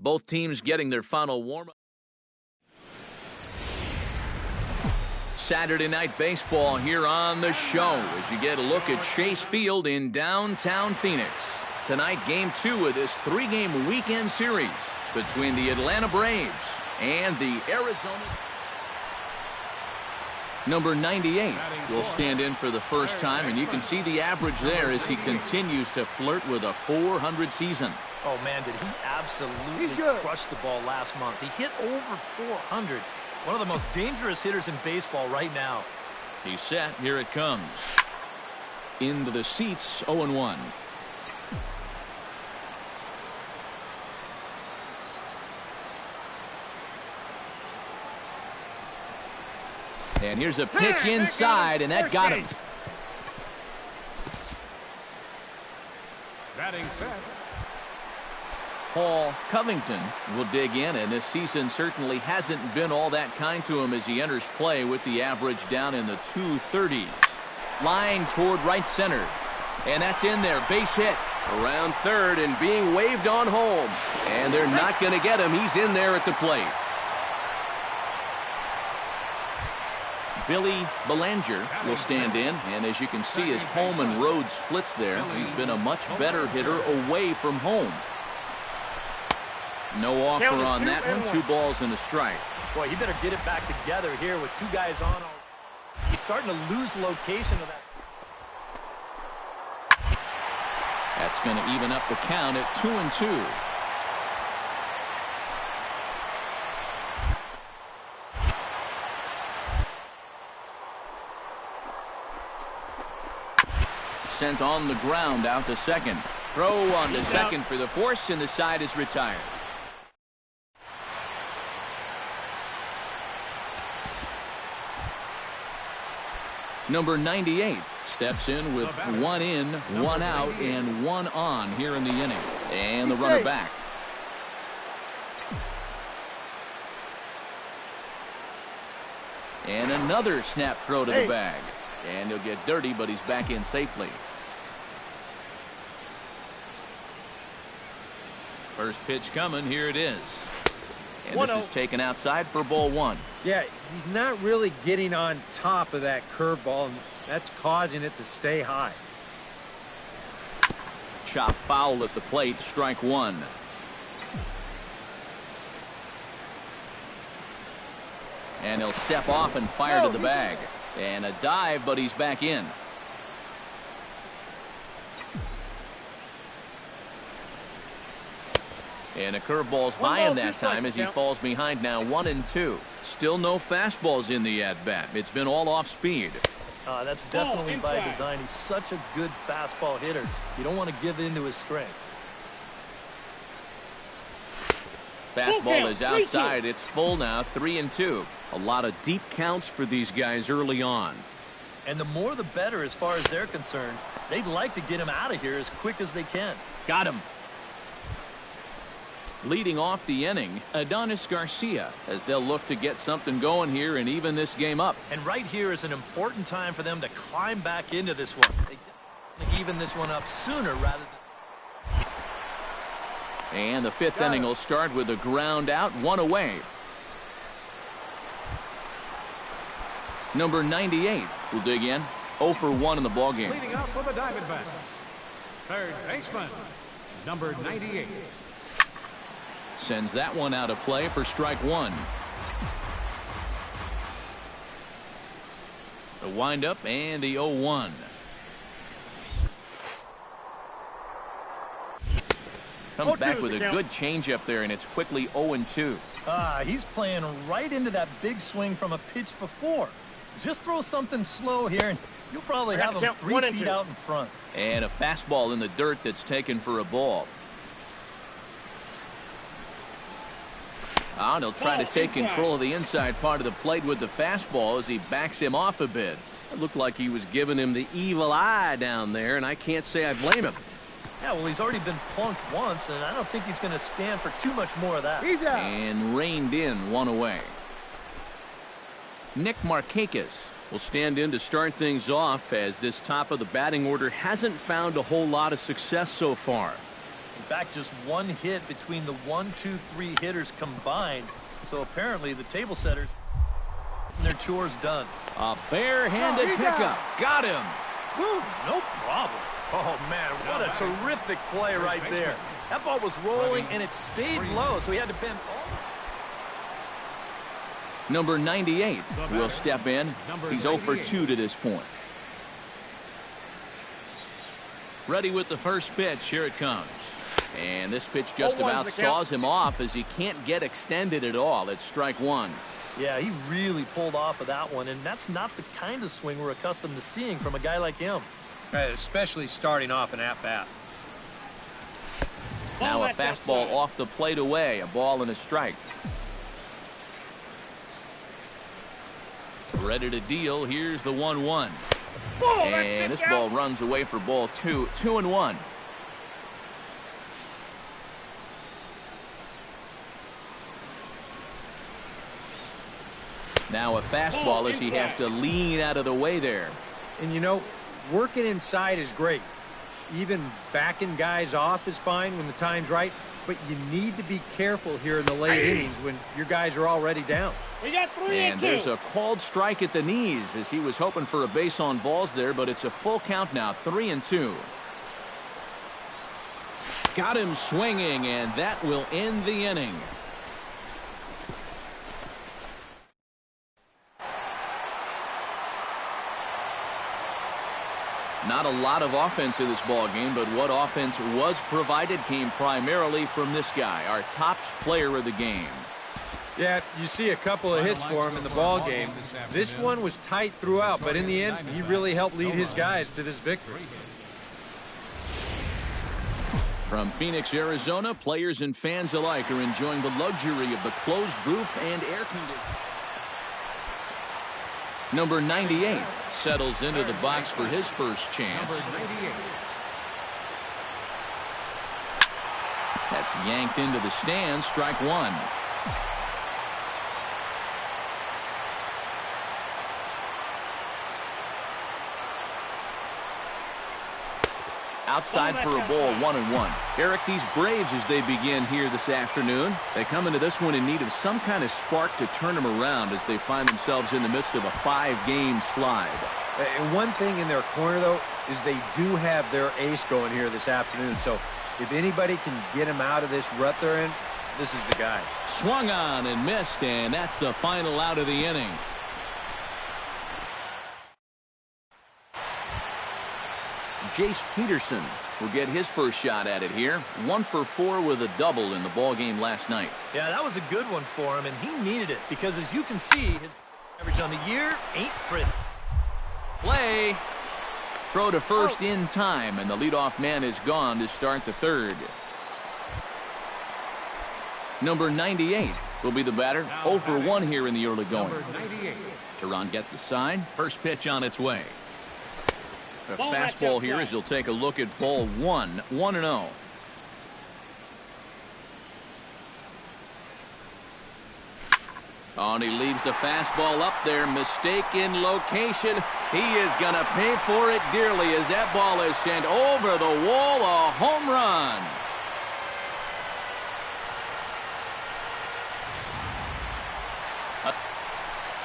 Both teams getting their final warm-up. Saturday Night Baseball here on the show as you get a look at Chase Field in downtown Phoenix. Tonight, Game 2 of this 3-game weekend series between the Atlanta Braves and the Arizona. Number 98 will stand in for the first time, and you can see the average there as he continues to flirt with a .400 season. Oh, man, did he absolutely crush the ball last month. He hit over .400. One of the most dangerous hitters in baseball right now. He's set. Here it comes. Into the seats, 0-1. And here's a pitch inside, and that got him. Batting set. Paul Covington will dig in, and this season certainly hasn't been all that kind to him as he enters play with the average down in the 230s. Line toward right center, and that's in there. Base hit around third and being waved on home, and they're not going to get him. He's in there at the plate. Billy Belanger will stand in, and as you can see, his home and road splits there. He's been a much better hitter away from home. No offer on that one. 2 balls and a strike. Boy, he better get it back together here with 2 guys on. He's starting to lose location of that. That's going to even up the count at 2-2. Sent on the ground out to second. Throw on to second for the force, and the side is retired. Number 98 steps in with 1 in, 1 out, and 1 on here in the inning. And the runner back. And another snap throw to the bag. And he'll get dirty, but he's back in safely. First pitch coming. Here it is. And this is taken outside for ball 1. Yeah, he's not really getting on top of that curveball, and that's causing it to stay high. Chop foul at the plate. Strike 1. And he'll step off and fire to the bag. And a dive, but he's back in. And a curveball's by him that time as he falls behind now 1-2. Still no fastballs in the at-bat. It's been all off speed. That's definitely by design. He's such a good fastball hitter. You don't want to give in to his strength. Fastball is outside. It's full now, 3-2. A lot of deep counts for these guys early on. And the more the better as far as they're concerned. They'd like to get him out of here as quick as they can. Got him. Leading off the inning, Adonis Garcia, as they'll look to get something going here and even this game up. And right here is an important time for them to climb back into this one. They even this one up sooner rather than... And the 5th inning will start with a ground out, 1 away. Number 98 will dig in. 0 for 1 in the ballgame. Leading up for the Diamondbacks, third baseman, number 98. Sends that one out of play for strike one. The windup and the 0-1. Comes back with a good changeup there, and it's quickly 0-2. He's playing right into that big swing from a pitch before. Just throw something slow here, and you'll probably have him 3 feet out in front. And a fastball in the dirt that's taken for a ball. And he'll try to take control of the inside part of the plate with the fastball as he backs him off a bit. It looked like he was giving him the evil eye down there, and I can't say I blame him. Yeah, well, he's already been plunked once, and I don't think he's going to stand for too much more of that. He's out. And reined in, one away. Nick Markakis will stand in to start things off, as this top of the batting order hasn't found a whole lot of success so far. In fact, just one hit between the 1, 2, 3 hitters combined. So apparently the table setters, their chores done. A barehanded pickup. Got him. Woo, no problem. Oh, man, what a terrific play right there. That ball was rolling, and it stayed low, so he had to bend. Number 98 will step in. He's 0 for 2 to this point. Ready with the first pitch. Here it comes. And this pitch just about saws him off as he can't get extended at all. It's strike one. Yeah, he really pulled off of that one, and that's not the kind of swing we're accustomed to seeing from a guy like him. Especially starting off an at-bat. Now a fastball off the plate away. A ball and a strike. Ready to deal. Here's the 1-1. And this ball runs away for ball 2. 2-1. Now a fastball as he has to lean out of the way there. And you know, working inside is great. Even backing guys off is fine when the time's right, but you need to be careful here in the late innings when your guys are already down. We got 3 and there's a called strike at the knees as he was hoping for a base on balls there, but it's a full count now. 3-2. Got him swinging, and that will end the inning. Not a lot of offense in this ball game, but what offense was provided came primarily from this guy, our top player of the game. Yeah, you see a couple of hits for him in the ball game. This one was tight throughout, but in the end, he really helped lead his guys to this victory. From Phoenix, Arizona, players and fans alike are enjoying the luxury of the closed booth and air conditioning. Number 98 settles into the box for his first chance. That's yanked into the stands. Strike one. Outside for a ball, 1-1. Eric, these Braves, as they begin here this afternoon, they come into this one in need of some kind of spark to turn them around as they find themselves in the midst of a 5-game slide. And one thing in their corner, though, is they do have their ace going here this afternoon. So if anybody can get them out of this rut they're in, this is the guy. Swung on and missed, and that's the final out of the inning. Jace Peterson will get his first shot at it here. 1 for 4 with a double in the ball game last night. Yeah, that was a good one for him, and he needed it because, as you can see, his average on the year ain't pretty. Play. Throw to first in time, and the leadoff man is gone to start the third. Number 98 will be the batter. 0 for 1 here in the early going. Teron gets the sign. First pitch on its way. A fastball here as he'll take a look at ball 1. 1-0. Oh, and he leaves the fastball up there. Mistaken location. He is going to pay for it dearly as that ball is sent over the wall. A home run.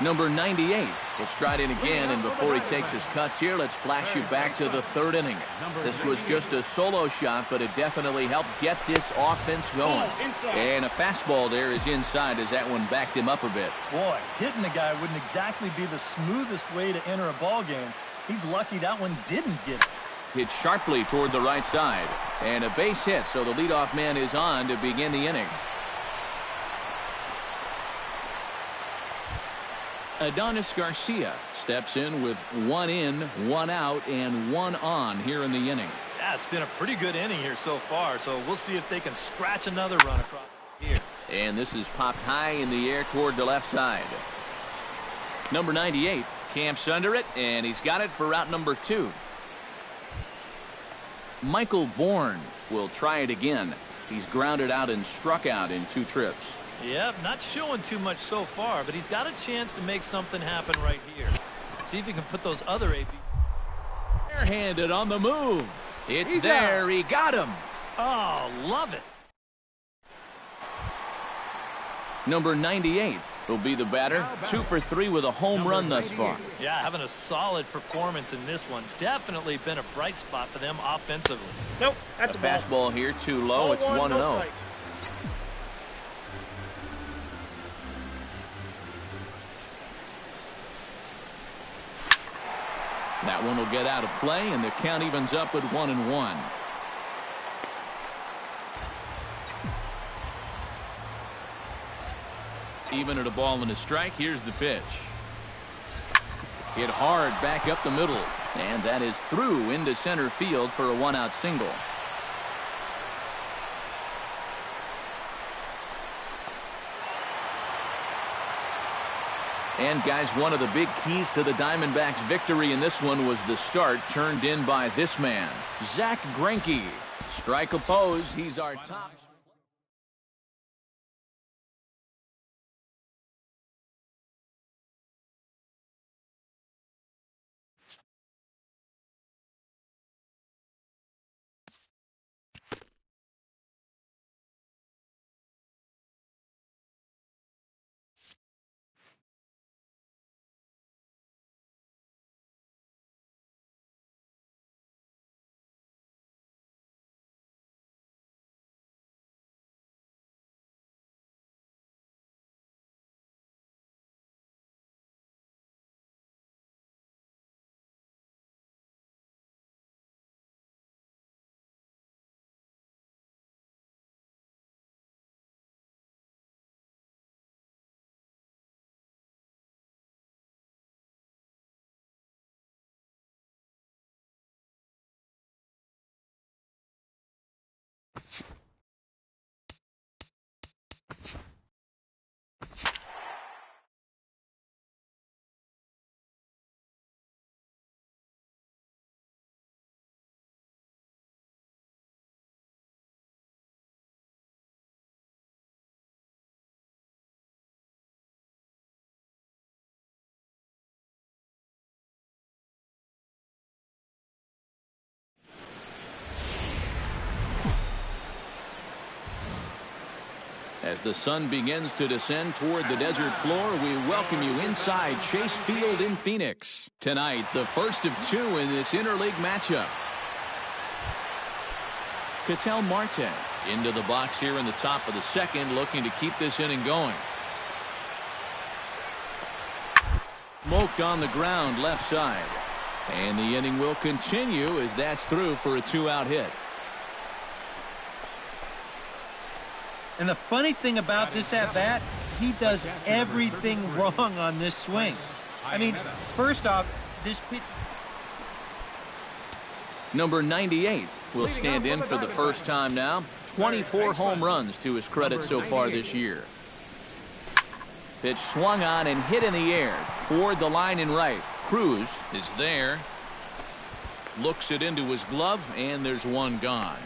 Number 98 will stride in again, and before he takes his cuts here, let's flash you back to the third inning. This was just a solo shot, but it definitely helped get this offense going. And a fastball there is inside as that one backed him up a bit. Boy, hitting the guy wouldn't exactly be the smoothest way to enter a ball game. He's lucky that one didn't get it. Hit sharply toward the right side. And a base hit, so the leadoff man is on to begin the inning. Adonis Garcia steps in with 1 in, 1 out, and 1 on here in the inning. Yeah, it's been a pretty good inning here so far, so we'll see if they can scratch another run across here. And this is popped high in the air toward the left side. Number 98 camps under it, and he's got it for route number 2. Michael Bourne will try it again. He's grounded out and struck out in 2 trips. Yep, not showing too much so far, but he's got a chance to make something happen right here. See if he can put those other AB. Barehanded on the move. It's there. He got him. Oh, love it. Number 98 will be the batter. 2 for 3 with a home run thus far. Yeah, having a solid performance in this one. Definitely been a bright spot for them offensively. Nope, that's a fastball here too low. It's 1-0. That one will get out of play, and the count evens up at 1-1. Even at a ball and a strike, here's the pitch. Hit hard back up the middle, and that is through into center field for a 1-out single. And guys, one of the big keys to the Diamondbacks' victory in this one was the start turned in by this man, Zach Greinke. Strike opposed. He's our top. As the sun begins to descend toward the desert floor, we welcome you inside Chase Field in Phoenix. Tonight, the first of 2 in this interleague matchup. Ketel Marte into the box here in the top of the second, looking to keep this inning going. Smoked on the ground left side. And the inning will continue as that's through for a 2-out hit. And the funny thing about this at-bat, he does everything wrong on this swing. I mean, first off, this pitch... Number 98 will stand in for the first time now. 24 home runs to his credit so far this year. Pitch swung on and hit in the air toward the line in right. Cruz is there. Looks it into his glove, and there's one gone.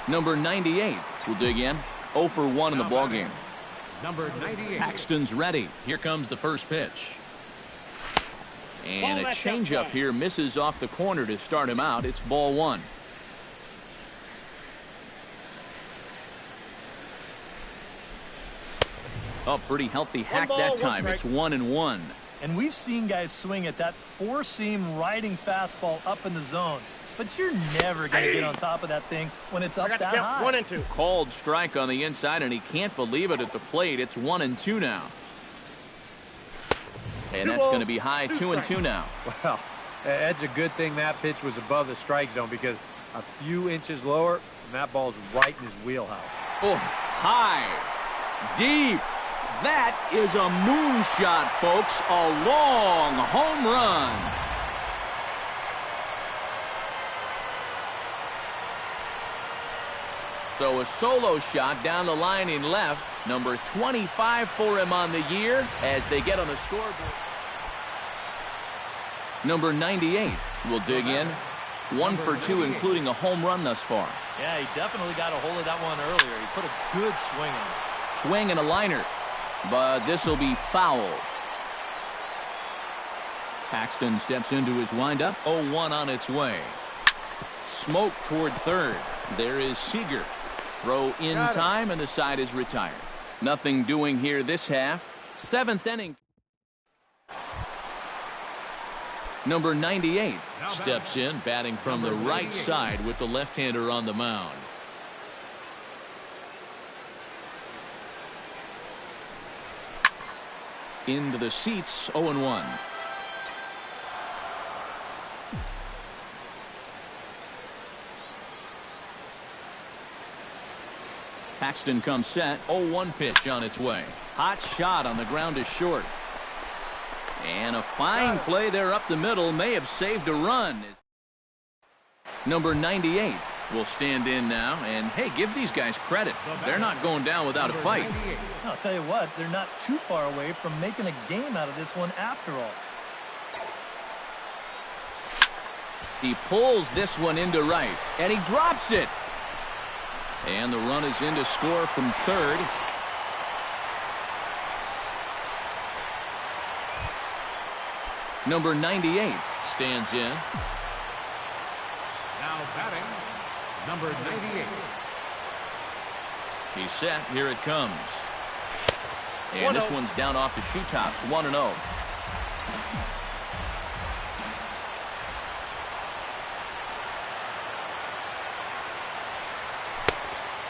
Number 98 will dig in. 0 for 1 in the ballgame. Number 98. Paxton's ready. Here comes the first pitch. And a changeup here misses off the corner to start him out. It's ball 1. Oh, pretty healthy hack ball, that one time. strike. It's 1-1. And we've seen guys swing at that four-seam riding fastball up in the zone. But you're never going to get on top of that thing when it's up that high. 1-2. Called strike on the inside, and he can't believe it at the plate. It's 1-2 now. And that's going to be high, 2-2 now. Well, that's a good thing that pitch was above the strike zone, because a few inches lower, and that ball's right in his wheelhouse. Oh, high, deep. That is a moonshot, folks. A long home run. So a solo shot down the line in left. Number 25 for him on the year as they get on the scoreboard. Number 98 will dig in. 1 for 2, including a home run thus far. Yeah, he definitely got a hold of that one earlier. He put a good swing on it. Swing and a liner. But this will be foul. Paxton steps into his windup. 0-1 on its way. Smoke toward third. There is Seager. Throw in time, and the side is retired. Nothing doing here this half. 7th inning. Number 98 steps in, batting from the right side with the left-hander on the mound. Into the seats, 0-1. Paxton comes set. 0-1 pitch on its way. Hot shot on the ground is short. And a fine play there up the middle may have saved a run. Number 98 will stand in now. And, hey, give these guys credit. They're not going down without a fight. I'll tell you what, they're not too far away from making a game out of this one after all. He pulls this one into right, and he drops it. And the run is in to score from third. Number 98 stands in. Now batting, number 98. He's set. Here it comes. And this one's down off the shoe tops. 1-0.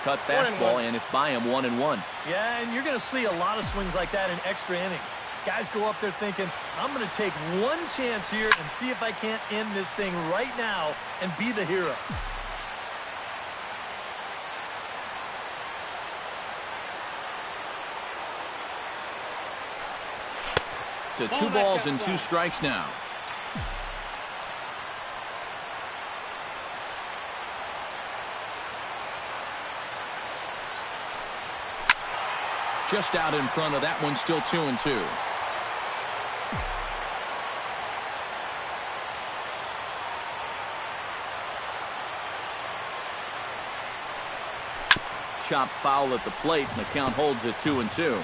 Cut fastball, and it's by him. 1-1. Yeah, and you're going to see a lot of swings like that in extra innings. Guys go up there thinking, I'm going to take one chance here and see if I can't end this thing right now and be the hero. To 2 balls and 2 strikes now. Just out in front of that one, still 2-2. Chop foul at the plate, and the count holds at 2-2.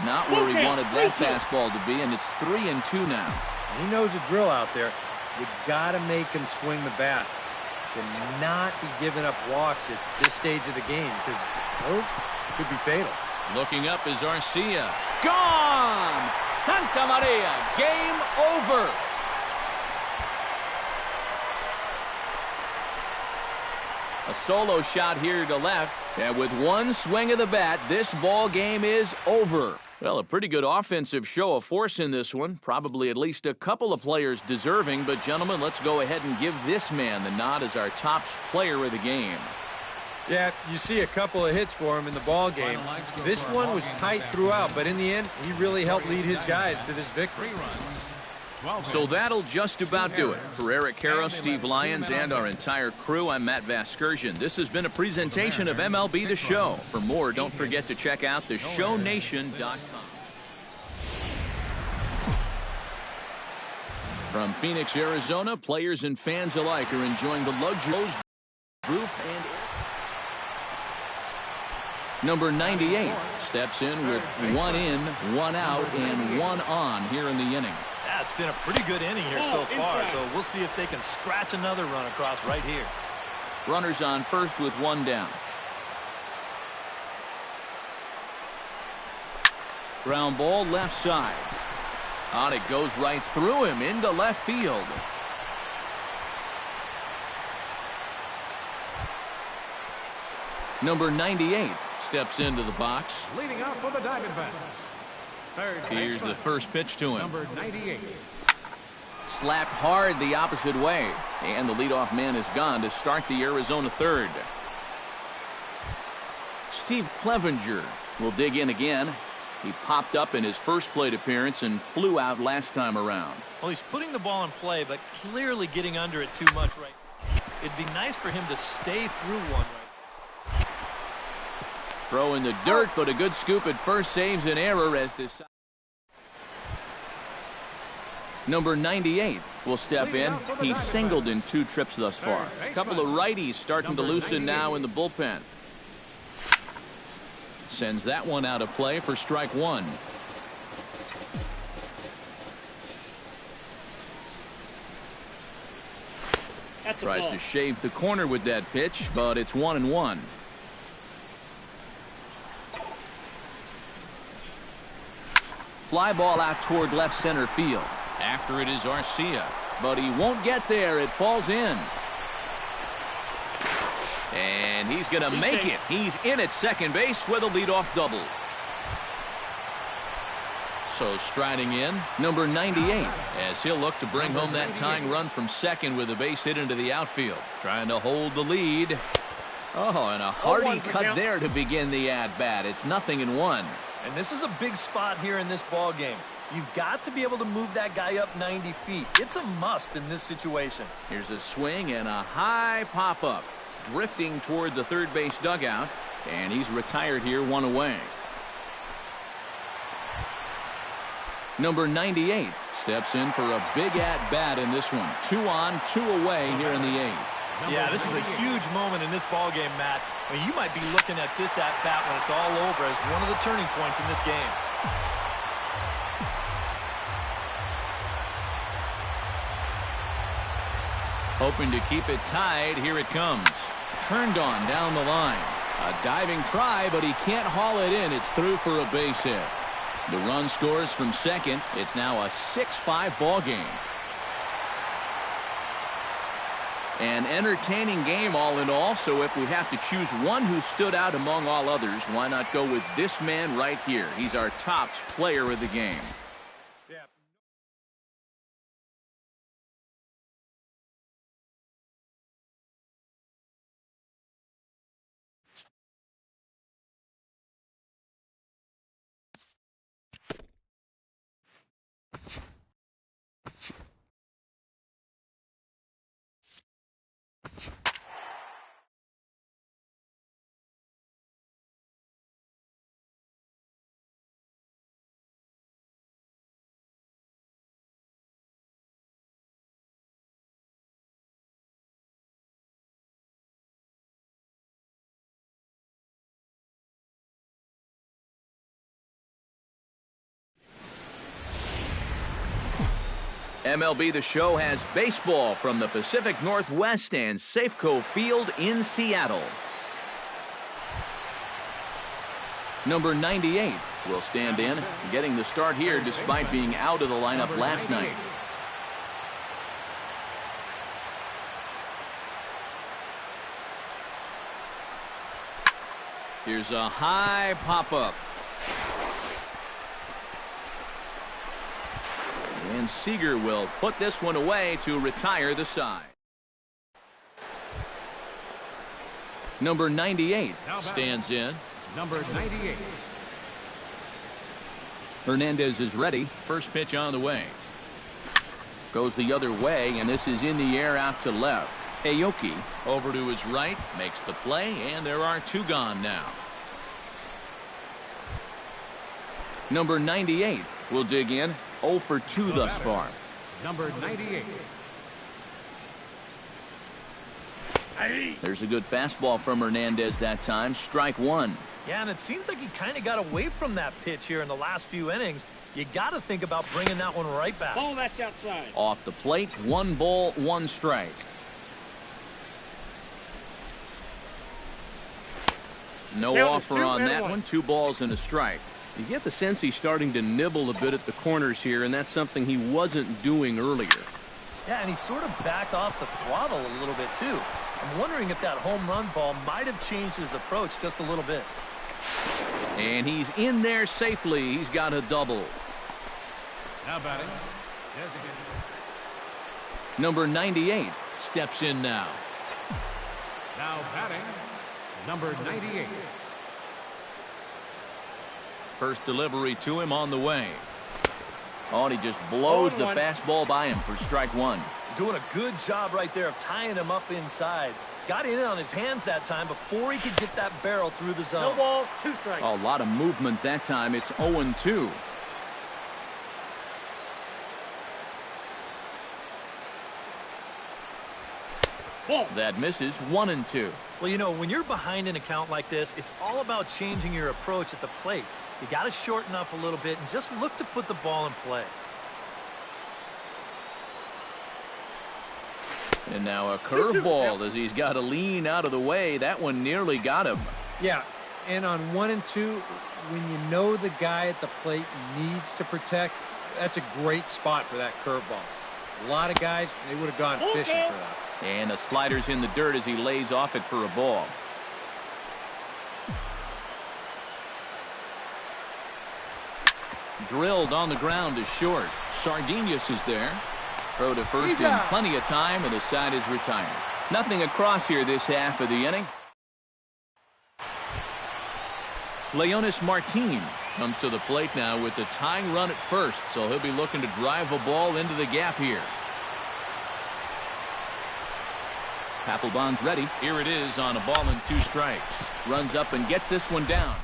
Not where he wanted that fastball to be, and it's 3-2 now. He knows the drill out there. You got to make him swing the bat. Cannot be giving up walks at this stage of the game, because those could be fatal. Looking up is Arcia. Gone! Santa Maria, game over. A solo shot here to left, and with one swing of the bat, this ball game is over. Well, a pretty good offensive show of force in this one. Probably at least a couple of players deserving, but gentlemen, let's go ahead and give this man the nod as our top player of the game. Yeah, you see a couple of hits for him in the ball game. This one was tight throughout, but in the end, he really helped lead his guys to this victory. So that'll just about do it. For Eric Caro, Steve Lyons, and our entire crew, I'm Matt Vasgersian. This has been a presentation of MLB The Show. For more, don't forget to check out theshownation.com. From Phoenix, Arizona, players and fans alike are enjoying the luxurious roof and number 98 steps in with 1 in, 1 out, and 1 on here in the inning. Yeah, it's been a pretty good inning here so far, so we'll see if they can scratch another run across right here. Runners on first with one down. Ground ball left side. On it goes right through him into left field. Number 98 steps into the box. Leading off for the Diamondbacks. Here's the first pitch to him. Number 98. Slapped hard the opposite way. And the leadoff man is gone to start the Arizona third. Steve Clevenger will dig in again. He popped up in his first plate appearance and flew out last time around. Well, he's putting the ball in play, but clearly getting under it too much right now. It'd be nice for him to stay through one right. Throw in the dirt, but a good scoop at first saves an error as this. Number 98 will step in. He's singled in 2 trips thus far. A couple of righties starting to loosen now in the bullpen. Sends that one out of play for strike 1. Tries to shave the corner with that pitch, but it's 1-1. Fly ball out toward left center field. After it is Arcia, but he won't get there. It falls in. And he's going to make it. He's in at second base with a leadoff double. So striding in, number 98, as he'll look to bring home that tying run from second with a base hit into the outfield. Trying to hold the lead. Oh, and a hearty cut there to begin the at-bat. It's 0-1. And this is a big spot here in this ball game. You've got to be able to move that guy up 90 feet. It's a must in this situation. Here's a swing and a high pop-up. Drifting toward the third base dugout. And he's retired here, 1 away. Number 98 steps in for a big at-bat in this one. 2 on, 2 away here in the 8th. Yeah, this is a huge moment in this ball game, Matt. I mean, you might be looking at this at-bat when it's all over as one of the turning points in this game. Hoping to keep it tied. Here it comes. Turned on down the line. A diving try, but he can't haul it in. It's through for a base hit. The run scores from second. It's now a 6-5 ball game. An entertaining game all in all, so if we have to choose one who stood out among all others, why not go with this man right here? He's our top player of the game. MLB The Show has baseball from the Pacific Northwest and Safeco Field in Seattle. Number 98 will stand in, getting the start here despite being out of the lineup last night. Here's a high pop-up. And Seager will put this one away to retire the side. Number 98 stands in. Number 98. Hernandez is ready. First pitch on the way. Goes the other way, and this is in the air out to left. Aoki over to his right, makes the play, and there are 2 gone now. Number 98 will dig in. 0 for 2 thus far. Number 98. There's a good fastball from Hernandez that time. Strike 1. Yeah, and it seems like he kind of got away from that pitch here in the last few innings. You got to think about bringing that one right back. Ball, that's outside. Off the plate, 1 ball, 1 strike. No offer on that one. 2 balls and a strike. You get the sense he's starting to nibble a bit at the corners here, and that's something he wasn't doing earlier. Yeah, and he sort of backed off the throttle a little bit, too. I'm wondering if that home run ball might have changed his approach just a little bit. And he's in there safely. He's got a double. Now batting, designated. Number 98 steps in now. Now batting, number 98. First delivery to him on the way. Oh, and he just blows the fastball by him for strike 1. Doing a good job right there of tying him up inside. Got in on his hands that time before he could get that barrel through the zone. No balls, 2 strikes. A lot of movement that time. It's 0-2. Ball. That misses. 1-2. Well, you know, when you're behind an account like this, it's all about changing your approach at the plate. You got to shorten up a little bit and just look to put the ball in play. And now a curveball as he's got to lean out of the way. That one nearly got him. Yeah, and on 1 and 2, when you know the guy at the plate needs to protect, that's a great spot for that curveball. A lot of guys, they would have gone fishing for that. And the slider's in the dirt as he lays off it for a ball. Drilled on the ground is short. Sardinius is there. Throw to first in plenty of time, and the side is retired. Nothing across here this half of the inning. Leonis Martin comes to the plate now with the tying run at first, so he'll be looking to drive a ball into the gap here. Papelbon's ready. Here it is on a ball and 2 strikes. Runs up and gets this one down.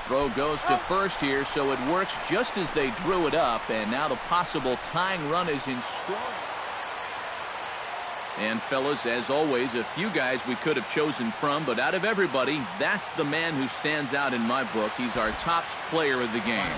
Throw goes to first here, so it works just as they drew it up, and now the possible tying run is in strong. And fellas, as always, a few guys we could have chosen from, but out of everybody, that's the man who stands out in my book. He's our top player of the game.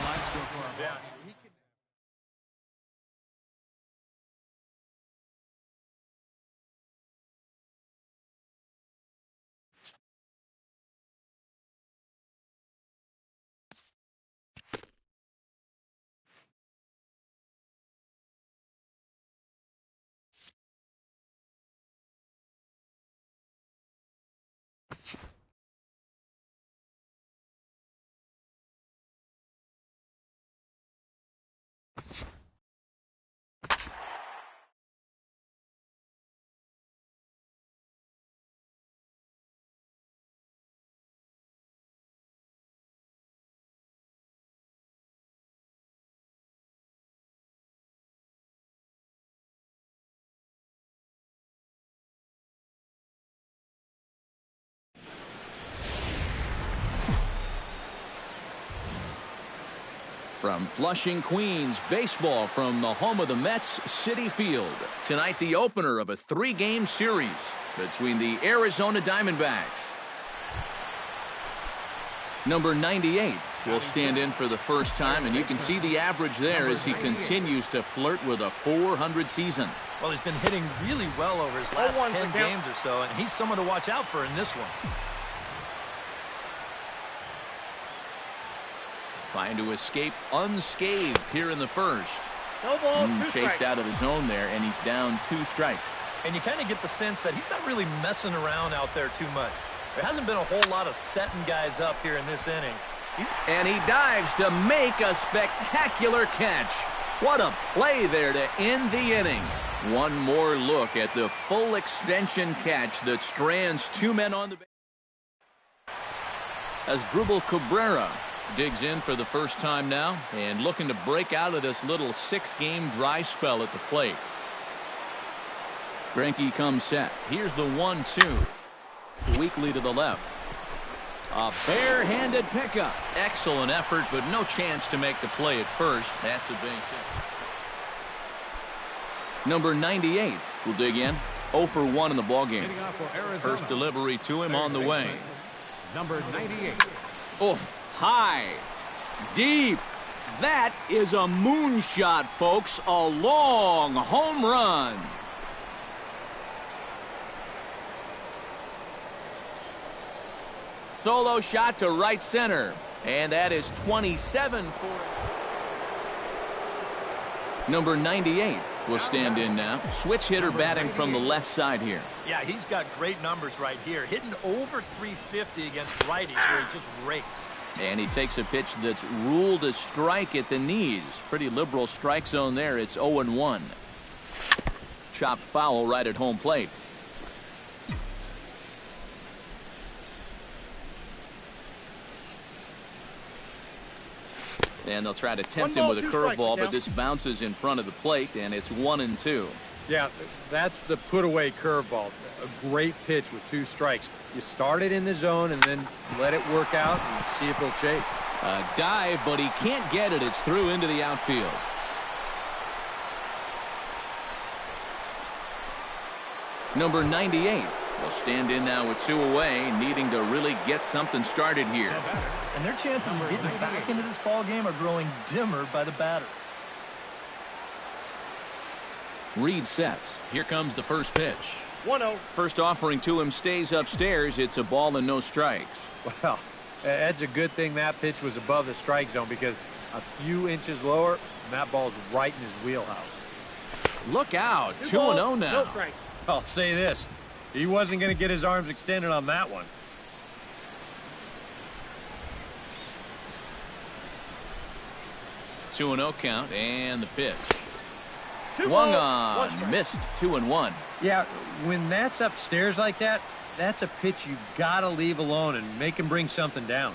From Flushing, Queens, baseball from the home of the Mets, Citi Field. Tonight, the opener of a 3-game series between the Arizona Diamondbacks. Number 98 will stand in for the first time, and you can see the average there as he continues to flirt with a .400 season. Well, he's been hitting really well over his last 10 games or so, and he's someone to watch out for in this one. Trying to escape unscathed here in the first. No balls, 2 Chased strikes. out of the zone there, and he's down 2 strikes. And you kind of get the sense that he's not really messing around out there too much. There hasn't been a whole lot of setting guys up here in this inning. And he dives to make a spectacular catch. What a play there to end the inning. One more look at the full extension catch that strands 2 men on the base. As Drupal Cabrera digs in for the first time now and looking to break out of this little 6-game dry spell at the plate. Greinke comes set. Here's the 1-2. Weakly to the left. A barehanded pickup. Excellent effort, but no chance to make the play at first. That's a base hit. Number 98 will dig in. 0 for 1 in the ballgame. First delivery to him on the way. Number 98. Oh, high, deep. That is a moonshot, folks. A long home run. Solo shot to right center. And that is 27 for number 98 will stand in now. Switch hitter batting from the left side here. Yeah, he's got great numbers right here. Hitting over 350 against righties where he just rakes. And he takes a pitch that's ruled a strike at the knees. Pretty liberal strike zone there. It's 0-1. Chopped foul right at home plate. And they'll try to tempt him with a curveball, but this bounces in front of the plate, and it's 1-2. Yeah, that's the put-away curveball. A great pitch with 2 strikes. You start it in the zone and then let it work out and see if he'll chase. A dive, but he can't get it. It's through into the outfield. Number 98 will stand in now with 2 away, needing to really get something started here. And their chances of getting back into this ball game are growing dimmer by the batter. Reed sets. Here comes the first pitch. 1-0. First offering to him stays upstairs. It's a ball and no strikes. Well, that's a good thing that pitch was above the strike zone, because a few inches lower, and that ball's right in his wheelhouse. Look out. 2 2-0 balls, now. no strike. I'll say this. He wasn't going to get his arms extended on that one. Two 2-0 count, and the pitch. 2 Swung balls, 1 on, strike. missed. 2-1. Yeah, when that's upstairs like that, that's a pitch you got to leave alone and make him bring something down.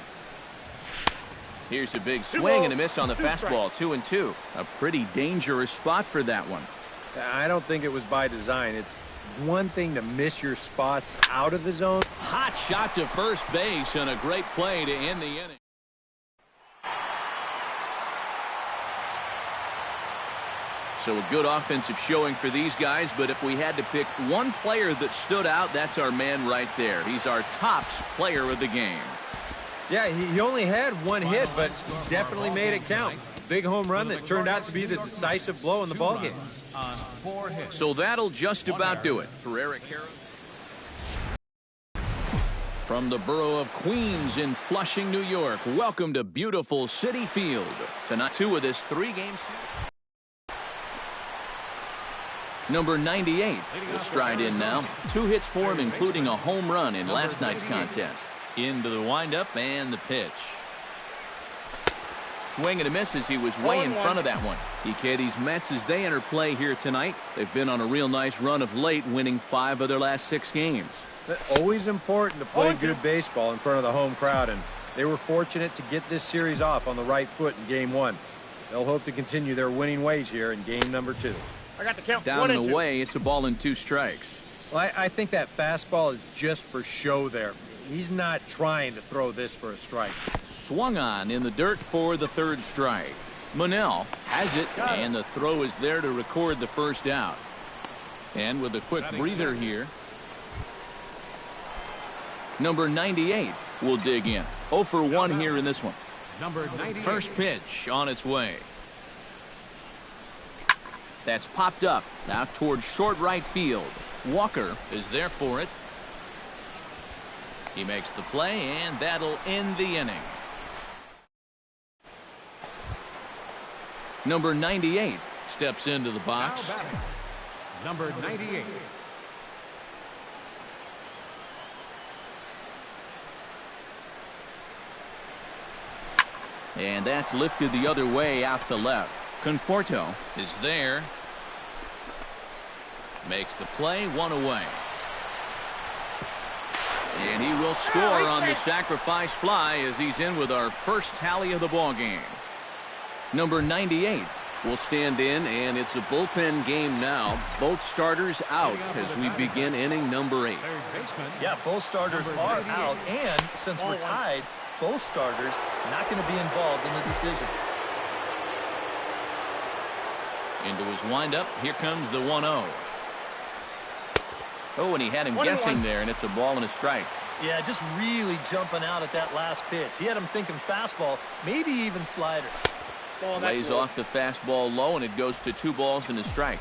Here's a big 2 swing and a balls, miss on the 2 fastball. 2-2. A pretty dangerous spot for that one. I don't think it was by design. It's one thing to miss your spots out of the zone. Hot shot to first base and a great play to end the inning. So a good offensive showing for these guys, but if we had to pick one player that stood out, that's our man right there. He's our tops player of the game. Yeah, he only had 1 hit, but he definitely made it count. Big home run that turned out to be the decisive blow in the ballgame. On 4 hits. So that'll just about do it for Eric Harris. From the borough of Queens in Flushing, New York, welcome to beautiful Citi Field. Tonight, 2 of this 3-game series. Number 98 will stride in now. 2 hits for him, including a home run in last night's contest. Into the windup and the pitch. Swing and a miss as he was way in front of that one. Ikedi's Mets, as they enter play here tonight, they've been on a real nice run of late, winning 5 of their last 6 games. Always important to play good baseball in front of the home crowd, and they were fortunate to get this series off on the right foot in Game 1. They'll hope to continue their winning ways here in Game number 2. I got the count. Down 1 and and 2. away, it's a ball and 2 strikes. Well, I think that fastball is just for show there. He's not trying to throw this for a strike. Swung on in the dirt for the 3rd strike. Monell has it, and the throw is there to record the first out. And with a quick breather here, number 98 will dig in. 0 for 1 here in this one. Number 98. First pitch on its way. That's popped up out towards short right field. Walker is there for it. He makes the play, and that'll end the inning. Number 98 steps into the box. Now batting. Number 98. And that's lifted the other way out to left. Conforto is there. Makes the play, 1 away. And he will score on the sacrifice fly as he's in with our first tally of the ball game. Number 98 will stand in, and it's a bullpen game now. Both starters out as we begin inning number 8. Third baseman. Yeah, both starters are out, and since we're tied, both starters not going to be involved in the decision. Into his windup, here comes the 1-0. Oh, and he had him 1-1. guessing there, and it's a ball and a strike. Yeah, just really jumping out at that last pitch. He had him thinking fastball, maybe even slider. Lays off the fastball low, and it goes to 2 balls and a strike.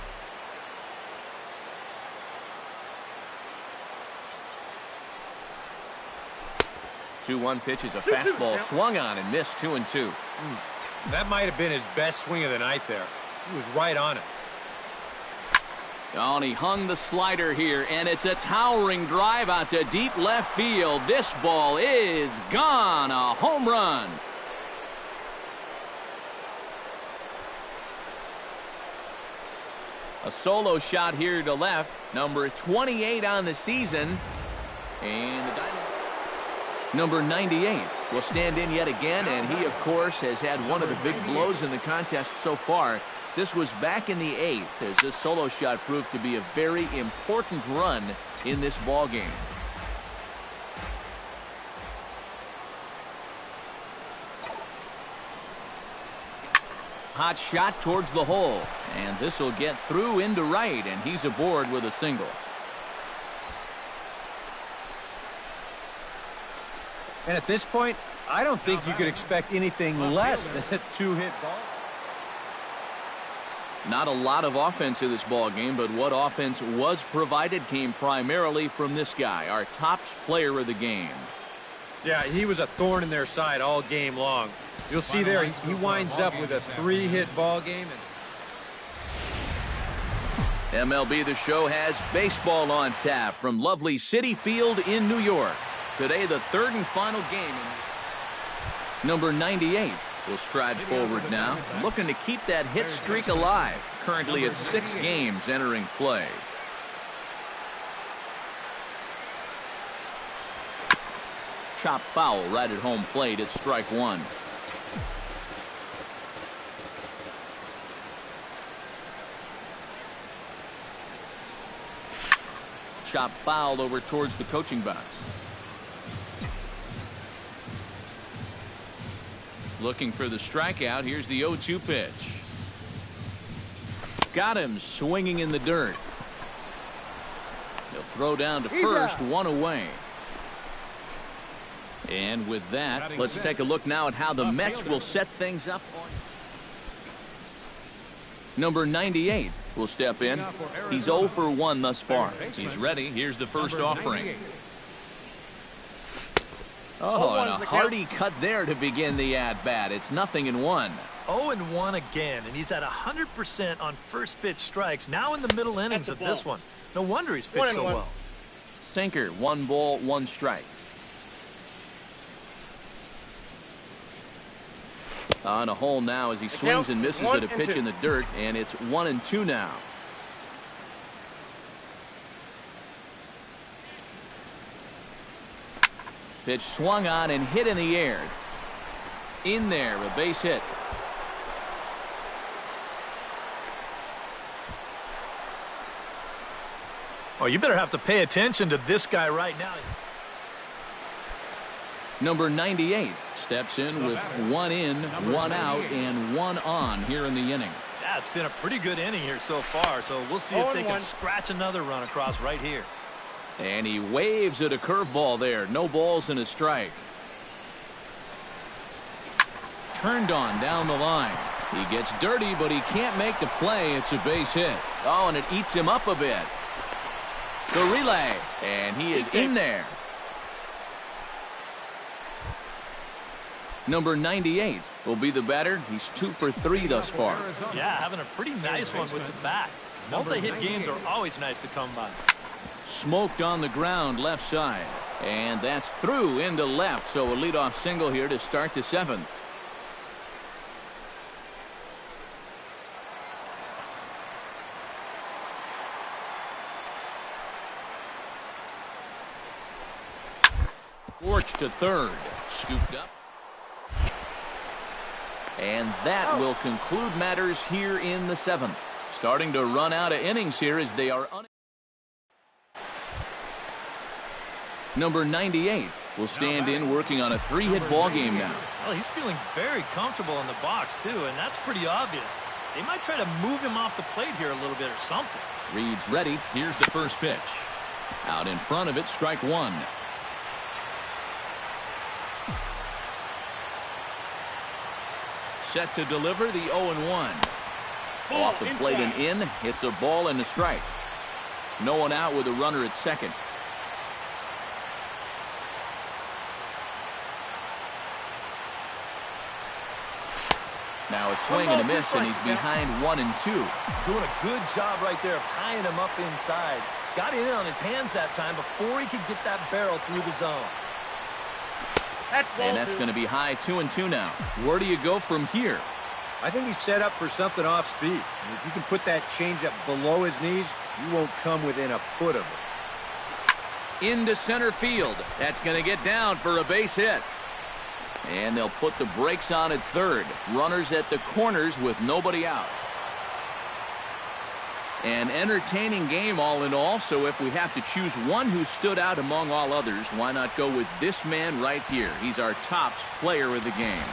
2-1 pitch is a fastball swung on and missed 2-2. That might have been his best swing of the night there. He was right on it. Oh, and he hung the slider here, and it's a towering drive out to deep left field. This ball is gone. A home run. A solo shot here to left. Number 28 on the season. And the number 98 will stand in yet again, and he, of course, has had one of the big blows in the contest so far. This was back in the 8th, as this solo shot proved to be a very important run in this ball game. Hot shot towards the hole, and this will get through into right, and he's aboard with a single. And at this point, I don't think you could expect anything less than a 2-hit ball. Not a lot of offense in this ball game, but what offense was provided came primarily from this guy, our top player of the game. Yeah, he was a thorn in their side all game long. You'll see there, he winds up with a 3-hit ball game. MLB The Show has baseball on tap from lovely Citi Field in New York. Today, the 3rd and final game. Number 98 will stride forward now, looking to keep that hit streak alive. Currently at 6 games entering play. Chop foul right at home plate at strike 1. Chop foul over towards the coaching box. Looking for the strikeout. Here's the 0-2 pitch. Got him swinging in the dirt. He'll throw down to first, 1 away. And with that, let's take a look now at how the Mets will set things up. Number 98 will step in. He's 0 for 1 thus far. He's ready. Here's the first offering. Oh, and a hearty cut there to begin the at-bat. It's 0-1. 0-1 again, and he's at 100% on first pitch strikes. Now in the middle innings of this one. No wonder he's pitched so well. Sinker, 1 ball, 1 strike. On a hole now as he swings and misses at a pitch in the dirt, and it's 1-2 now. Pitch swung on and hit in the air. In there, a base hit. Oh, you better have to pay attention to this guy right now. Number 98 steps in with 1 in, 1 out, and 1 on here in the inning. Yeah, it's been a pretty good inning here so far, so we'll see if they can scratch another run across right here. And he waves at a curveball there. No balls and a strike. Turned on down the line. He gets dirty, but he can't make the play. It's a base hit. Oh, and it eats him up a bit. The relay, and he is in there. Number 98 will be the batter. He's 2 for 3 thus far. Yeah, having a pretty nice one with the bat. Multi-hit games are always nice to come by. Smoked on the ground left side, and that's through into left, so a leadoff single here to start the 7th. Porch to third, scooped up, and that will conclude matters here in the 7th. Starting to run out of innings here as they are Number 98 will stand in working on a 3-hit ball game now. Well, he's feeling very comfortable in the box, too, and that's pretty obvious. They might try to move him off the plate here a little bit or something. Reed's ready. Here's the first pitch. Out in front of it, strike 1. set to deliver the 0-1. Off the plate and in. It's a ball and a strike. No one out with a runner at second. Now a swing and a miss, and he's behind 1-2. Doing a good job right there of tying him up inside. Got in on his hands that time before he could get that barrel through the zone. And that's going to be high 2-2 now. Where do you go from here? I think he's set up for something off speed. And if you can put that changeup below his knees, you won't come within a foot of it. Into center field. That's going to get down for a base hit. And they'll put the brakes on at third. Runners at the corners with nobody out. An entertaining game all in all, so if we have to choose one who stood out among all others, why not go with this man right here? He's our top player of the game.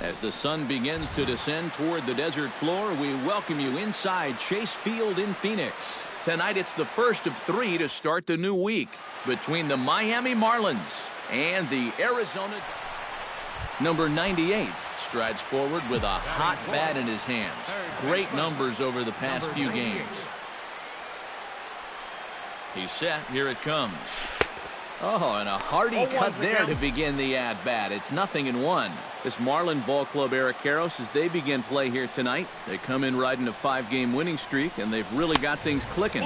As the sun begins to descend toward the desert floor, we welcome you inside Chase Field in Phoenix. Tonight it's the first of 3 to start the new week between the Miami Marlins and the Arizona. Number 98 strides forward with a hot bat in his hands. Great numbers over the past few games. He's set. Here it comes. Oh, and a hearty cut there to begin the at-bat. It's 0-1. This Marlin ball club, Eric Karros, as they begin play here tonight, they come in riding a 5-game winning streak, and they've really got things clicking.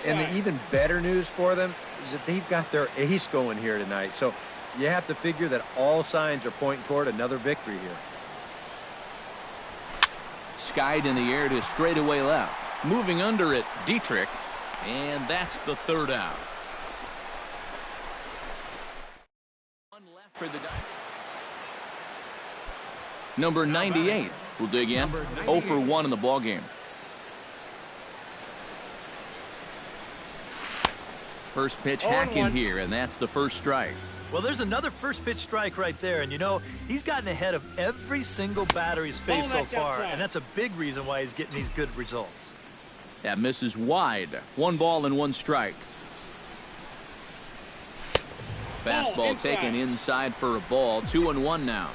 And the even better news for them is that they've got their ace going here tonight. So you have to figure that all signs are pointing toward another victory here. Skied in the air to straightaway left. Moving under it, Dietrich, and that's the 3rd out. For the number 98 will dig in. 0 for 1 in the ball game. First pitch hacking here, and that's the first strike. Well, there's another first pitch strike right there, and you know he's gotten ahead of every single batter he's faced so far, and that's a big reason why he's getting these good results. That misses wide. 1 ball and 1 strike. Fastball taken inside for a ball. 2-1 now.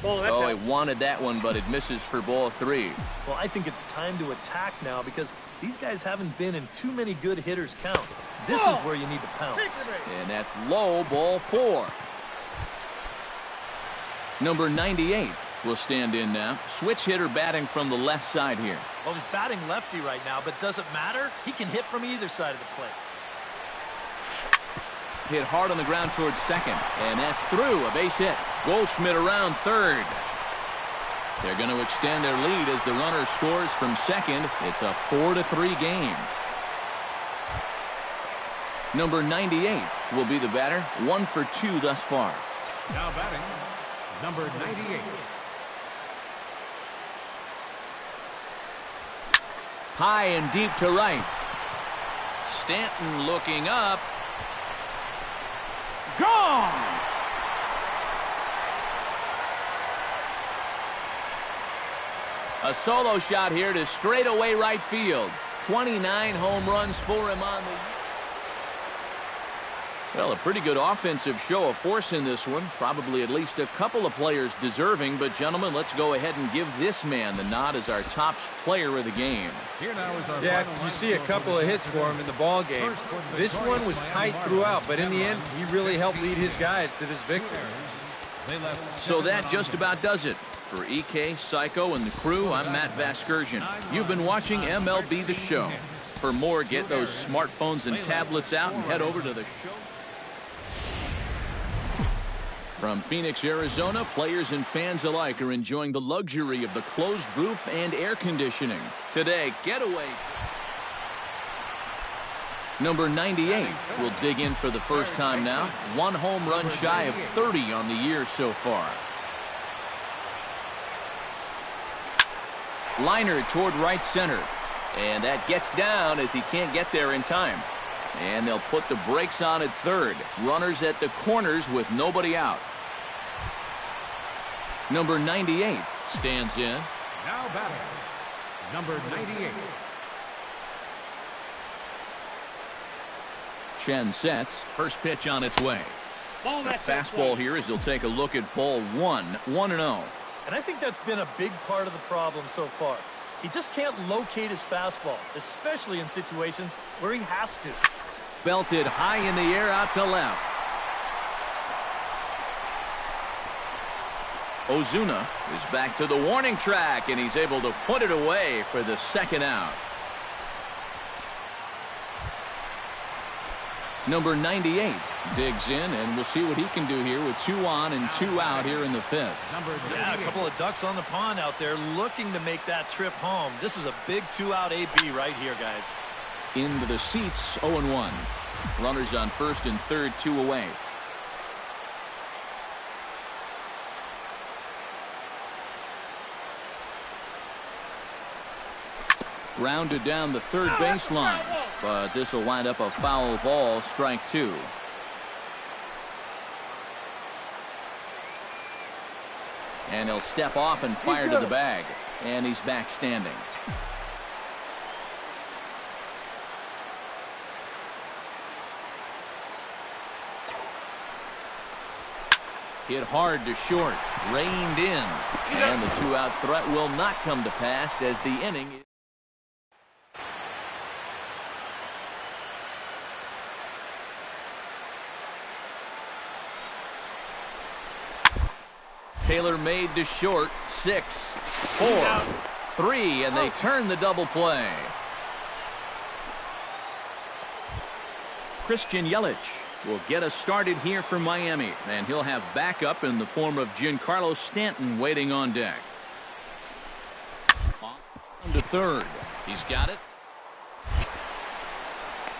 Oh, he wanted that one, but it misses for ball 3. Well, I think it's time to attack now because these guys haven't been in too many good hitters' counts. This is where you need to pounce. And that's low, ball 4. Number 98 will stand in now. Switch hitter batting from the left side here. Well, he's batting lefty right now, but doesn't matter. He can hit from either side of the plate. Hit hard on the ground towards second, and that's through. A base hit. Goldschmidt around 3rd. They're going to extend their lead as the runner scores from second. It's a 4-3 game. Number 98 will be the batter. 1 for 2 thus far. Now batting, number 98. High and deep to right. Stanton looking up. Gone! A solo shot here to straightaway right field. 29 home runs for him on the year. Well, a pretty good offensive show of force in this one. Probably at least a couple of players deserving. But, gentlemen, let's go ahead and give this man the nod as our top player of the game. Yeah, you see a couple of hits for him in the ball game. This one was tight throughout, but in the end, he really helped lead his guys to this victory. So that just about does it. For EK, Psycho, and the crew, I'm Matt Vasgersian. You've been watching MLB The Show. For more, get those smartphones and tablets out and head over to the show. From Phoenix, Arizona, players and fans alike are enjoying the luxury of the closed booth and air conditioning. Today, getaway. Number 98 will dig in for the first time now. 1 home run shy of 30 on the year so far. Liner toward right center. And that gets down as he can't get there in time. And they'll put the brakes on at 3rd. Runners at the corners with nobody out. Number 98 stands in. Now batting, number 98. Chen sets. First pitch on its way. The fastball here as they'll take a look at ball 1. 1-0. And I think that's been a big part of the problem so far. He just can't locate his fastball, especially in situations where he has to. Belted high in the air out to left. Ozuna is back to the warning track, and he's able to put it away for the 2nd out. Number 98 digs in, and we'll see what he can do here with 2 on and 2 out here in the 5th. Yeah, a couple of ducks on the pond out there looking to make that trip home. This is a big 2-out AB right here, guys. Into the seats, 0-1. Runners on first and third, 2 away. Grounded down the third baseline, but this will wind up a foul ball, strike 2. And he'll step off and fire to the bag, and he's back standing. Hit hard to short, reined in, and the 2-out threat will not come to pass as the inning. Taylor made to short, 6, 4, 3, and they turn the double play. Christian Yelich will get us started here for Miami, and he'll have backup in the form of Giancarlo Stanton waiting on deck. On to third. He's got it.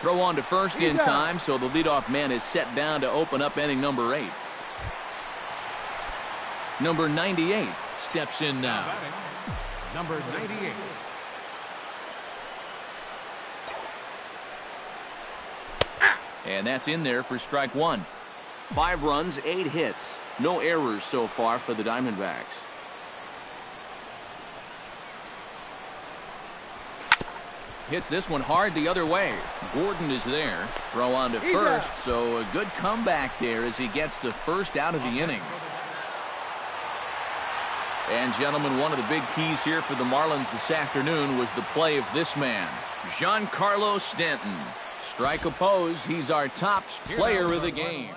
Throw on to first in time, so the leadoff man is set down to open up inning number 8. Number 98 steps in now. Number 98. And that's in there for strike 1. 5 runs, 8 hits. No errors so far for the Diamondbacks. Hits this one hard the other way. Gordon is there. Throw on to first, so a good comeback there as he gets the first out of the inning. And, gentlemen, one of the big keys here for the Marlins this afternoon was the play of this man, Giancarlo Stanton. Strike opposed. He's our top player of the game.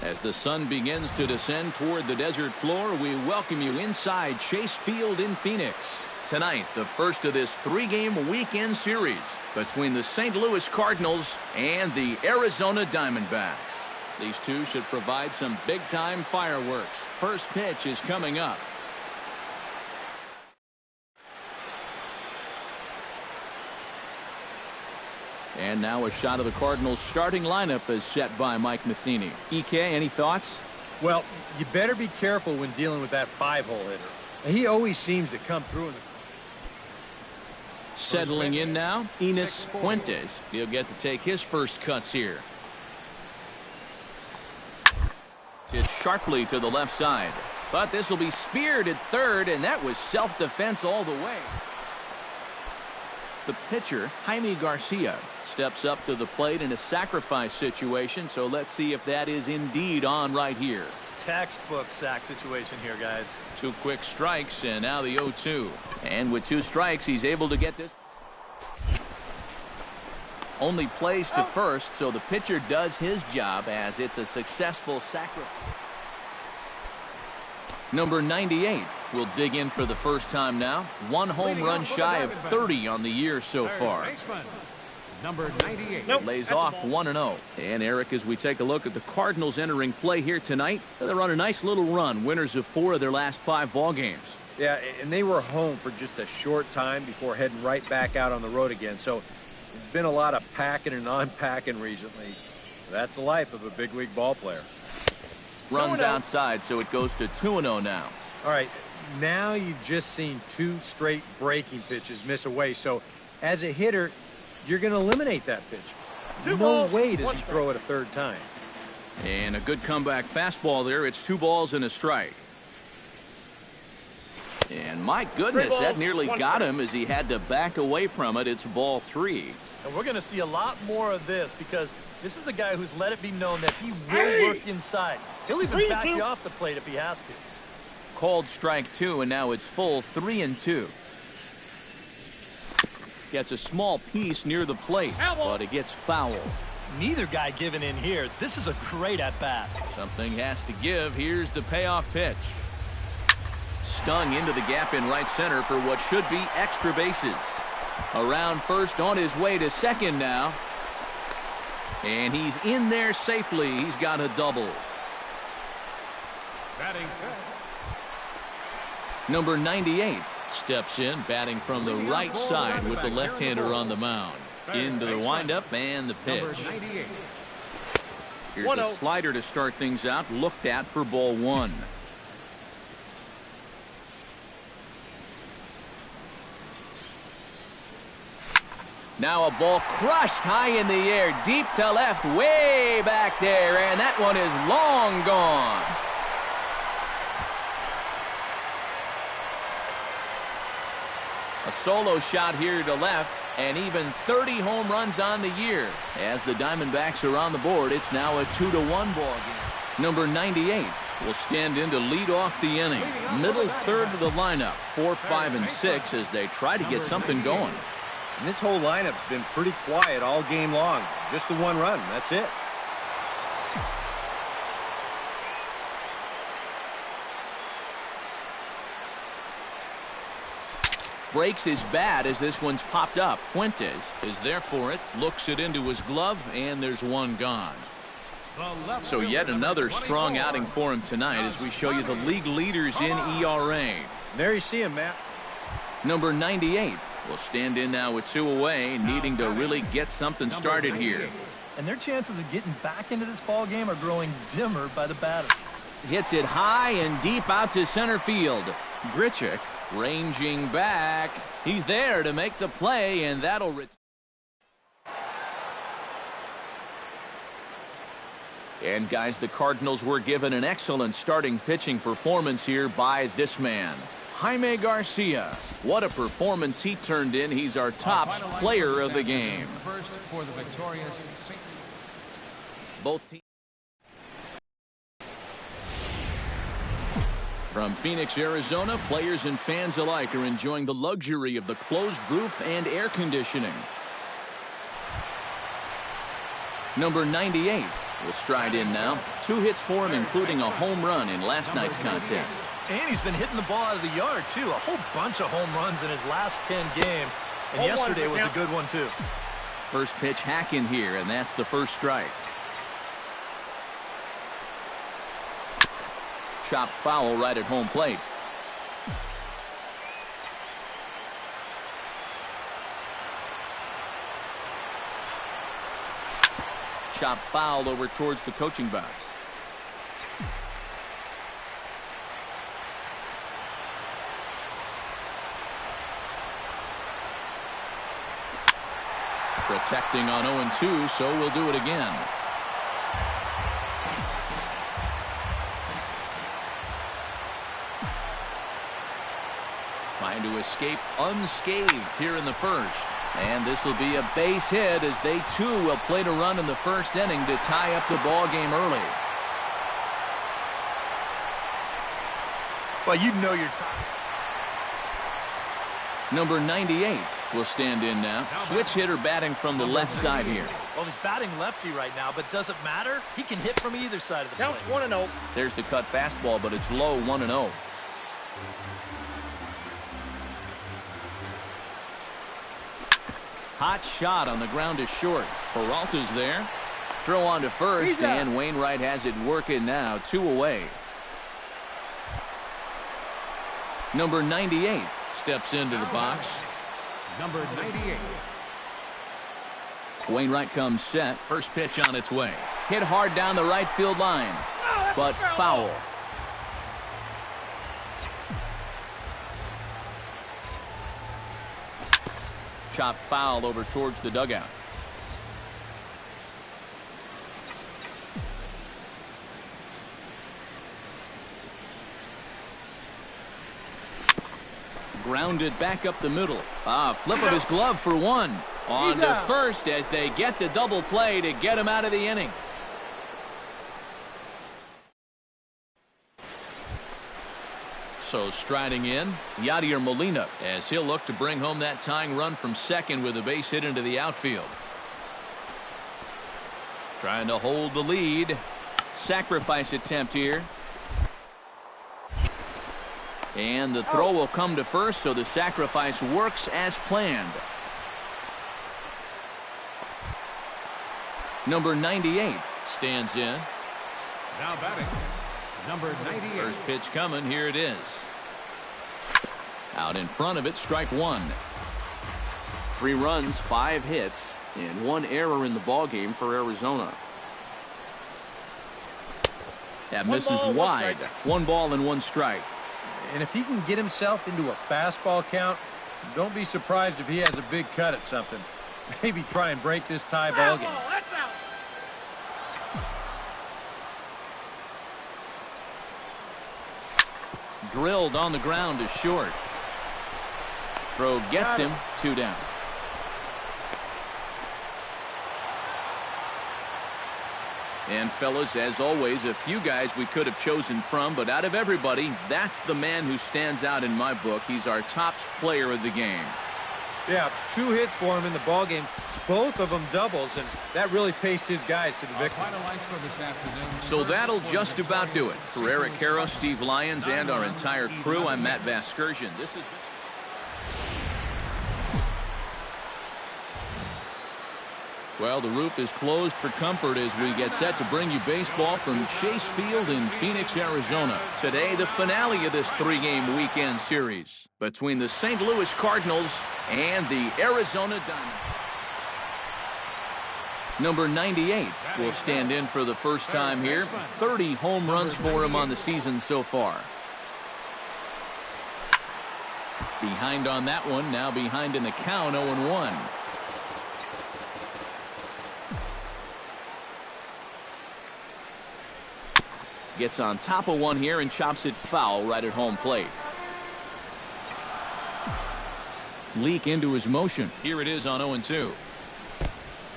As the sun begins to descend toward the desert floor, we welcome you inside Chase Field in Phoenix. Tonight, the first of this 3-game weekend series between the St. Louis Cardinals and the Arizona Diamondbacks. These two should provide some big-time fireworks. First pitch is coming up. And now a shot of the Cardinals starting lineup is set by Mike Matheny. EK, any thoughts? Well, you better be careful when dealing with that 5-hole hitter. He always seems to come through in the... Settling in now, Enos Fuentes. He'll get to take his first cuts here. It's sharply to the left side. But this will be speared at third, and that was self-defense all the way. The pitcher, Jaime Garcia, steps up to the plate in a sacrifice situation, so let's see if that is indeed on right here. Textbook sack situation here, guys. 2 quick strikes, and now the 0-2. And with 2 strikes, he's able to get this. Only plays to first, so the pitcher does his job as it's a successful sacrifice. Number 98 will dig in for the first time now. 1 home run shy of 30 on the year so far. Number 98. Lays off 1-0. And Eric, as we take a look at the Cardinals entering play here tonight, they're on a nice little run, winners of 4 of their last 5 ball games. Yeah, and they were home for just a short time before heading right back out on the road again. So it's been a lot of packing and unpacking recently. That's the life of a big league ball player. Runs outside, so it goes to 2-0 now. All right, now you've just seen 2 straight breaking pitches miss away. So as a hitter, you're going to eliminate that pitch. No way does he throw it a third time. And a good comeback fastball there. It's 2 balls and a strike. And my goodness, that nearly got him as he had to back away from it. It's ball 3. And we're going to see a lot more of this because this is a guy who's let it be known that he will work inside. He'll even back you off the plate if he has to. Called strike 2, and now it's full 3-2. Gets a small piece near the plate, but it gets foul. Neither guy giving in here. This is a great at-bat. Something has to give. Here's the payoff pitch. Stung into the gap in right center for what should be extra bases. Around first, on his way to second now. And he's in there safely. He's got a double. Batting. Number 98 steps in, batting from the right side with the left-hander on the mound. Into the windup and the pitch. Here's a slider to start things out, looked at for ball 1. Now a ball crushed high in the air, deep to left, way back there, and that one is long gone. A solo shot here to left, and even 30 home runs on the year. As the Diamondbacks are on the board, it's now a 2-1 ball game. Number 98 will stand in to lead off the inning. Middle third of the lineup, 4, 5, and 6 as they try to get something going. And this whole lineup's been pretty quiet all game long. Just the 1 run, that's it. Breaks his bat as this one's popped up. Fuentes is there for it, looks it into his glove, and there's one gone. So yet another strong outing for him tonight as we show you the league leaders in ERA. There you see him, Matt. Number 98 will stand in now with 2 away, needing to really get something started here. And their chances of getting back into this ball game are growing dimmer by the batter. Hits it high and deep out to center field. Grichuk ranging back. He's there to make the play, and that'll And guys, the Cardinals were given an excellent starting pitching performance here by this man, Jaime Garcia. What a performance he turned in. He's our top player of the game. First for the victorious Both teams. From Phoenix, Arizona, players and fans alike are enjoying the luxury of the closed roof and air conditioning. Number 98 will stride in now. 2 hits for him, including a home run in last night's contest. And he's been hitting the ball out of the yard, too. A whole bunch of home runs in his last 10 games. And yesterday was a good one, too. First pitch hacking here, and that's the first strike. Chopped foul right at home plate. Chopped foul over towards the coaching box. Protecting on 0-2, so we'll do it again. Trying to escape unscathed here in the first. And this will be a base hit as they too will play to run in the first inning to tie up the ball game early. Well, you know you're tired. Number 98 will stand in now. Switch hitter batting from the left side here. Well, he's batting lefty right now, but does it matter? He can hit from either side of the plate. Counts 1-0. There's the cut fastball, but it's low, 1-0. Hot shot on the ground is short. Peralta's there. Throw on to first, and Wainwright has it working now. 2 away. Number 98 steps into the box. number 98. Wainwright comes set. First pitch on its way. Hit hard down the right field line, but foul. Chopped foul over towards the dugout. Grounded back up the middle. Flip of his glove for one. On to first as they get the double play to get him out of the inning. So striding in, Yadier Molina, as he'll look to bring home that tying run from second with a base hit into the outfield. Trying to hold the lead. Sacrifice attempt here. And the throw will come to first, so the sacrifice works as planned. Number 98 stands in. Now batting, number 98. First pitch coming. Here it is. Out in front of it, strike one. 3 runs, 5 hits, and 1 error in the ballgame for Arizona. That misses wide. 1 ball and 1 strike. And if he can get himself into a fastball count, don't be surprised if he has a big cut at something. Maybe try and break this tie ball game. That's out. Drilled on the ground to short. Throw gets him. 2 down. And fellas, as always, a few guys we could have chosen from, but out of everybody, that's the man who stands out in my book. He's our top player of the game. Yeah, 2 hits for him in the ball game, both of them doubles, and that really paced his guys to the victory. So that'll just about do it. For Eric Caro, Steve Lyons, and our entire crew, I'm Matt Vasgersian. This is... Well, the roof is closed for comfort as we get set to bring you baseball from Chase Field in Phoenix, Arizona. Today, the finale of this 3-game weekend series between the St. Louis Cardinals and the Arizona Diamondbacks. Number 98 will stand in for the first time here. 30 home runs for him on the season so far. Behind on that one, now behind in the count, 0-1. Gets on top of one here and chops it foul right at home plate. Leak into his motion. Here it is on 0-2.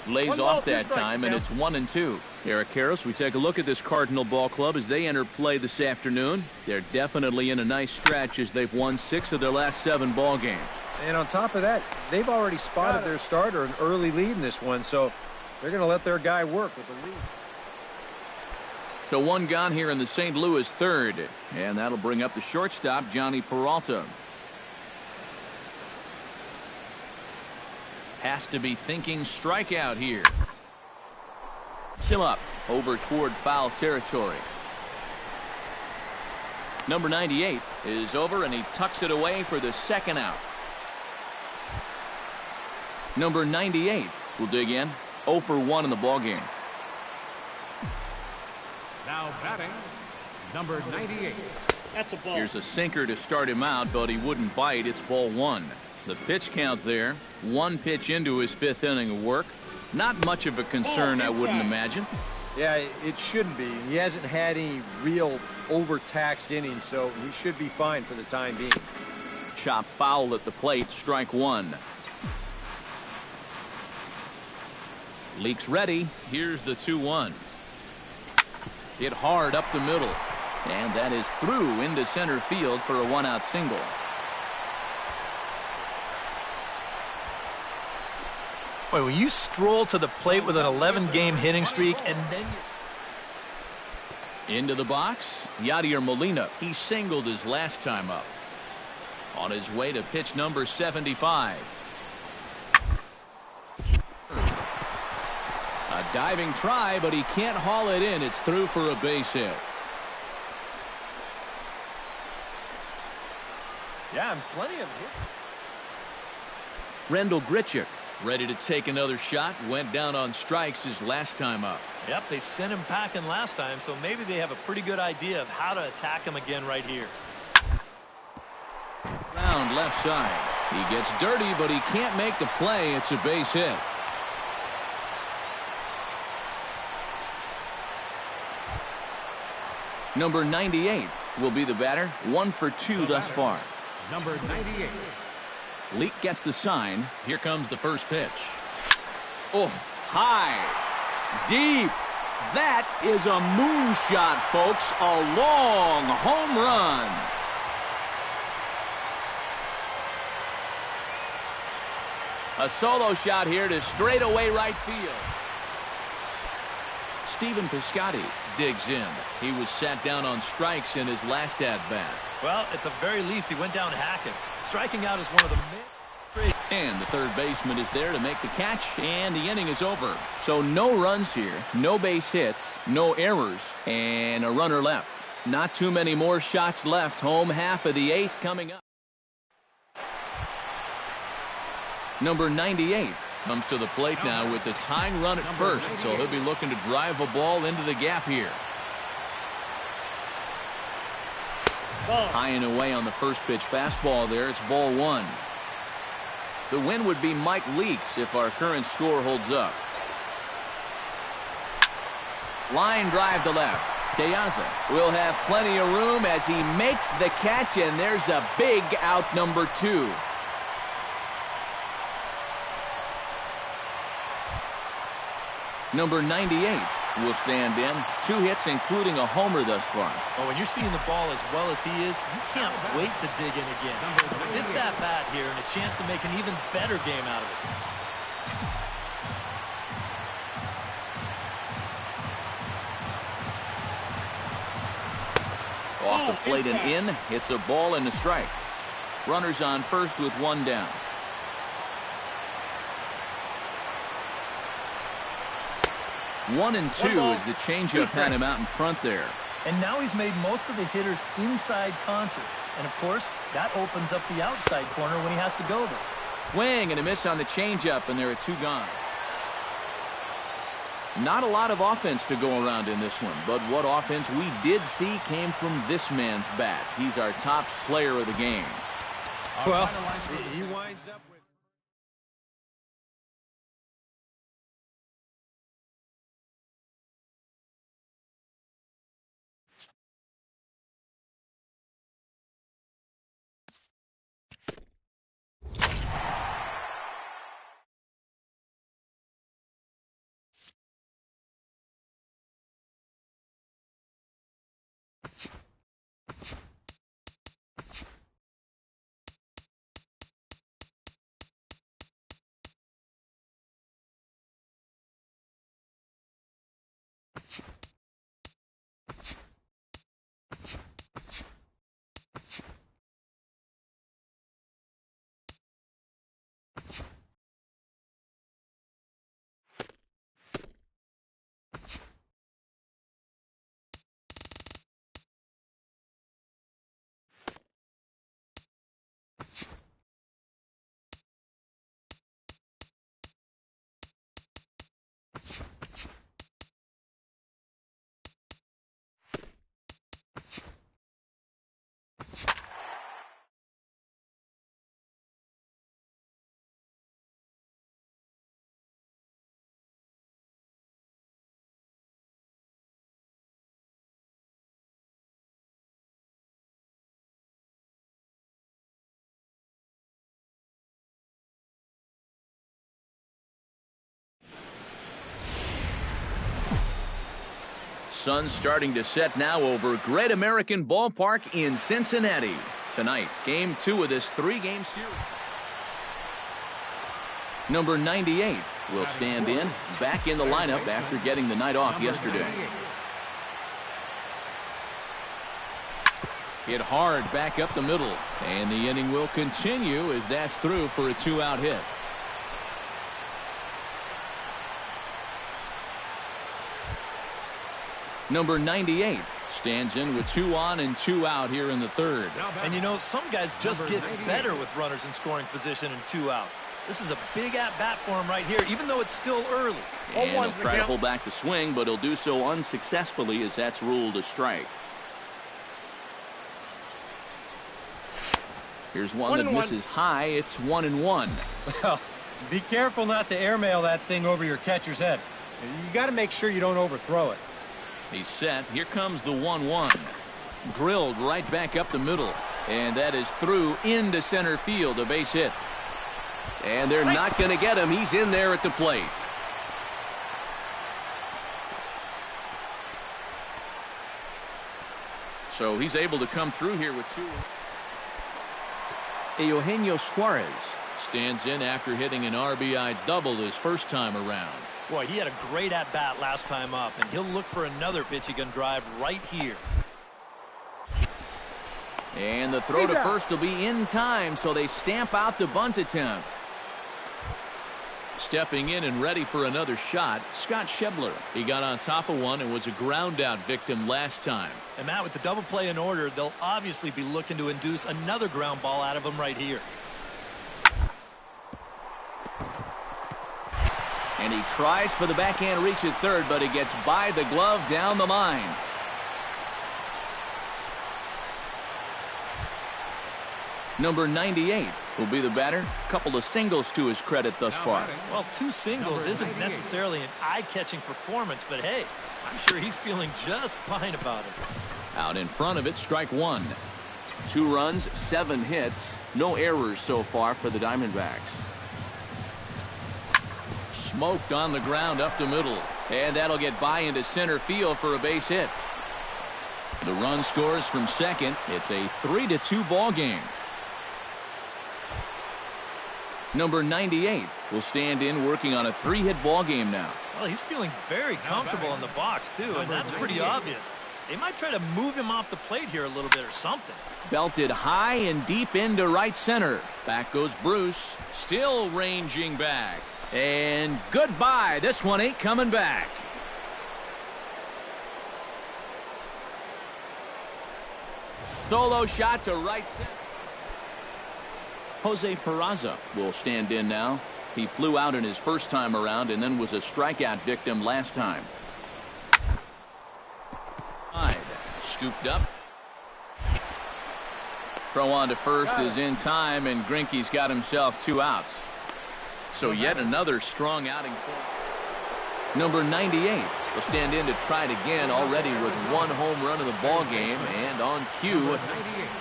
Lays off that time, and it's 1-2. Eric Karros, we take a look at this Cardinal ball club as they enter play this afternoon. They're definitely in a nice stretch as they've won 6 of their last 7 ball games. And on top of that, they've already spotted their starter an early lead in this one, so they're going to let their guy work with the lead. So 1 gone here in the St. Louis third, and that'll bring up the shortstop, Johnny Peralta. Has to be thinking strikeout here. Still up, over toward foul territory. Number 98 is over, and he tucks it away for the 2nd out. Number 98 will dig in. 0 for 1 in the ballgame. Now batting, number 98. That's a ball. Here's a sinker to start him out, but he wouldn't bite. It's ball 1. The pitch count there. 1 pitch into his 5th inning of work. Not much of a concern, I wouldn't imagine. Yeah, it shouldn't be. He hasn't had any real overtaxed innings, so he should be fine for the time being. Chop foul at the plate, strike 1. Leaks ready. Here's the 2-1. Hit hard up the middle. And that is through into center field for a 1-out single. Boy, when you stroll to the plate with an 11-game hitting streak and then into the box, Yadier Molina. He singled his last time up. On his way to pitch number 75. A diving try, but he can't haul it in. It's through for a base hit. Yeah, and plenty of hits. Rendell Grichuk ready to take another shot. Went down on strikes his last time up. Yep, they sent him packing last time, so maybe they have a pretty good idea of how to attack him again right here. Round left side. He gets dirty, but he can't make the play. It's a base hit. Number 98 will be the batter. 1 for 2 thus far. number 98. Leak gets the sign. Here comes the first pitch. Oh, high, deep. That is a moonshot, folks. A long home run. A solo shot here to straightaway right field. Stephen Piscotty digs in. He was sat down on strikes in his last at-bat. Well, at the very least, he went down hacking. Striking out is one of the main. And the third baseman is there to make the catch, and the inning is over. So no runs here, no base hits, no errors, and a runner left. Not too many more shots left. Home half of the eighth coming up. Number 98 comes to the plate now with the tying run at first, so he'll be looking to drive a ball into the gap here. High and away on the first pitch fastball there. It's ball one. The win would be Mike Leaks if our current score holds up. Line drive to left. Piazza will have plenty of room as he makes the catch, and there's a big out, number 2. Number 98 will stand in. 2 hits, including a homer thus far. Oh, when you're seeing the ball as well as he is, you can't wait to dig in again. Hit that bat here and a chance to make an even better game out of it. Off the plate and in. It's a ball and a strike. Runners on first with 1 down. One and two as the changeup had him out in front there. And now he's made most of the hitters inside conscious. And, of course, that opens up the outside corner when he has to go there. Swing and a miss on the changeup, and there are 2 gone. Not a lot of offense to go around in this one, but what offense we did see came from this man's bat. He's our top player of the game. Well, he winds up with... Sun starting to set now over Great American Ballpark in Cincinnati. Tonight, Game 2 of this 3-game series. Number 98 will stand in, back in the lineup after getting the night off yesterday. Hit hard back up the middle, and the inning will continue as that's through for a 2-out hit. Number 98 stands in with 2 on and 2 out here in the third. And you know, some guys just get better with runners in scoring position and 2 outs. This is a big at-bat for him right here, even though it's still early. And he'll try to pull back the swing, but he'll do so unsuccessfully as that's ruled a strike. Here's one that misses high. It's 1-1. Well, be careful not to airmail that thing over your catcher's head. You got to make sure you don't overthrow it. He's set. Here comes the 1-1. Drilled right back up the middle. And that is through into center field, a base hit. And they're not going to get him. He's in there at the plate. So he's able to come through here with two. Eugenio Suarez stands in after hitting an RBI double his first time around. Boy, he had a great at-bat last time up, and he'll look for another pitch he can drive right here. And the throw to first will be in time, so they stamp out the bunt attempt. Stepping in and ready for another shot, Scott Schebler. He got on top of one and was a ground-out victim last time. And Matt, with the double play in order, they'll obviously be looking to induce another ground ball out of him right here. And he tries for the backhand reach at third, but he gets by the glove down the line. Number 98 will be the batter. Couple of singles to his credit thus far. Well, 2 singles isn't necessarily an eye-catching performance, but hey, I'm sure he's feeling just fine about it. Out in front of it, strike one. 2 runs, 7 hits. No errors so far for the Diamondbacks. Smoked on the ground up the middle. And that'll get by into center field for a base hit. The run scores from second. It's a 3-2 ball game. Number 98 will stand in working on a 3-hit ball game now. Well, he's feeling very comfortable in the box, too, and that's pretty obvious. They might try to move him off the plate here a little bit or something. Belted high and deep into right center. Back goes Bruce. Still ranging back. And goodbye. This one ain't coming back. Solo shot to right center. Jose Peraza will stand in now. He flew out in his first time around and then was a strikeout victim last time. Scooped up. Throw on to first is in time, and Greinke's got himself 2 outs. So yet another strong outing for him. Number 98 will stand in to try it again, already with 1 home run in the ball game, and on cue,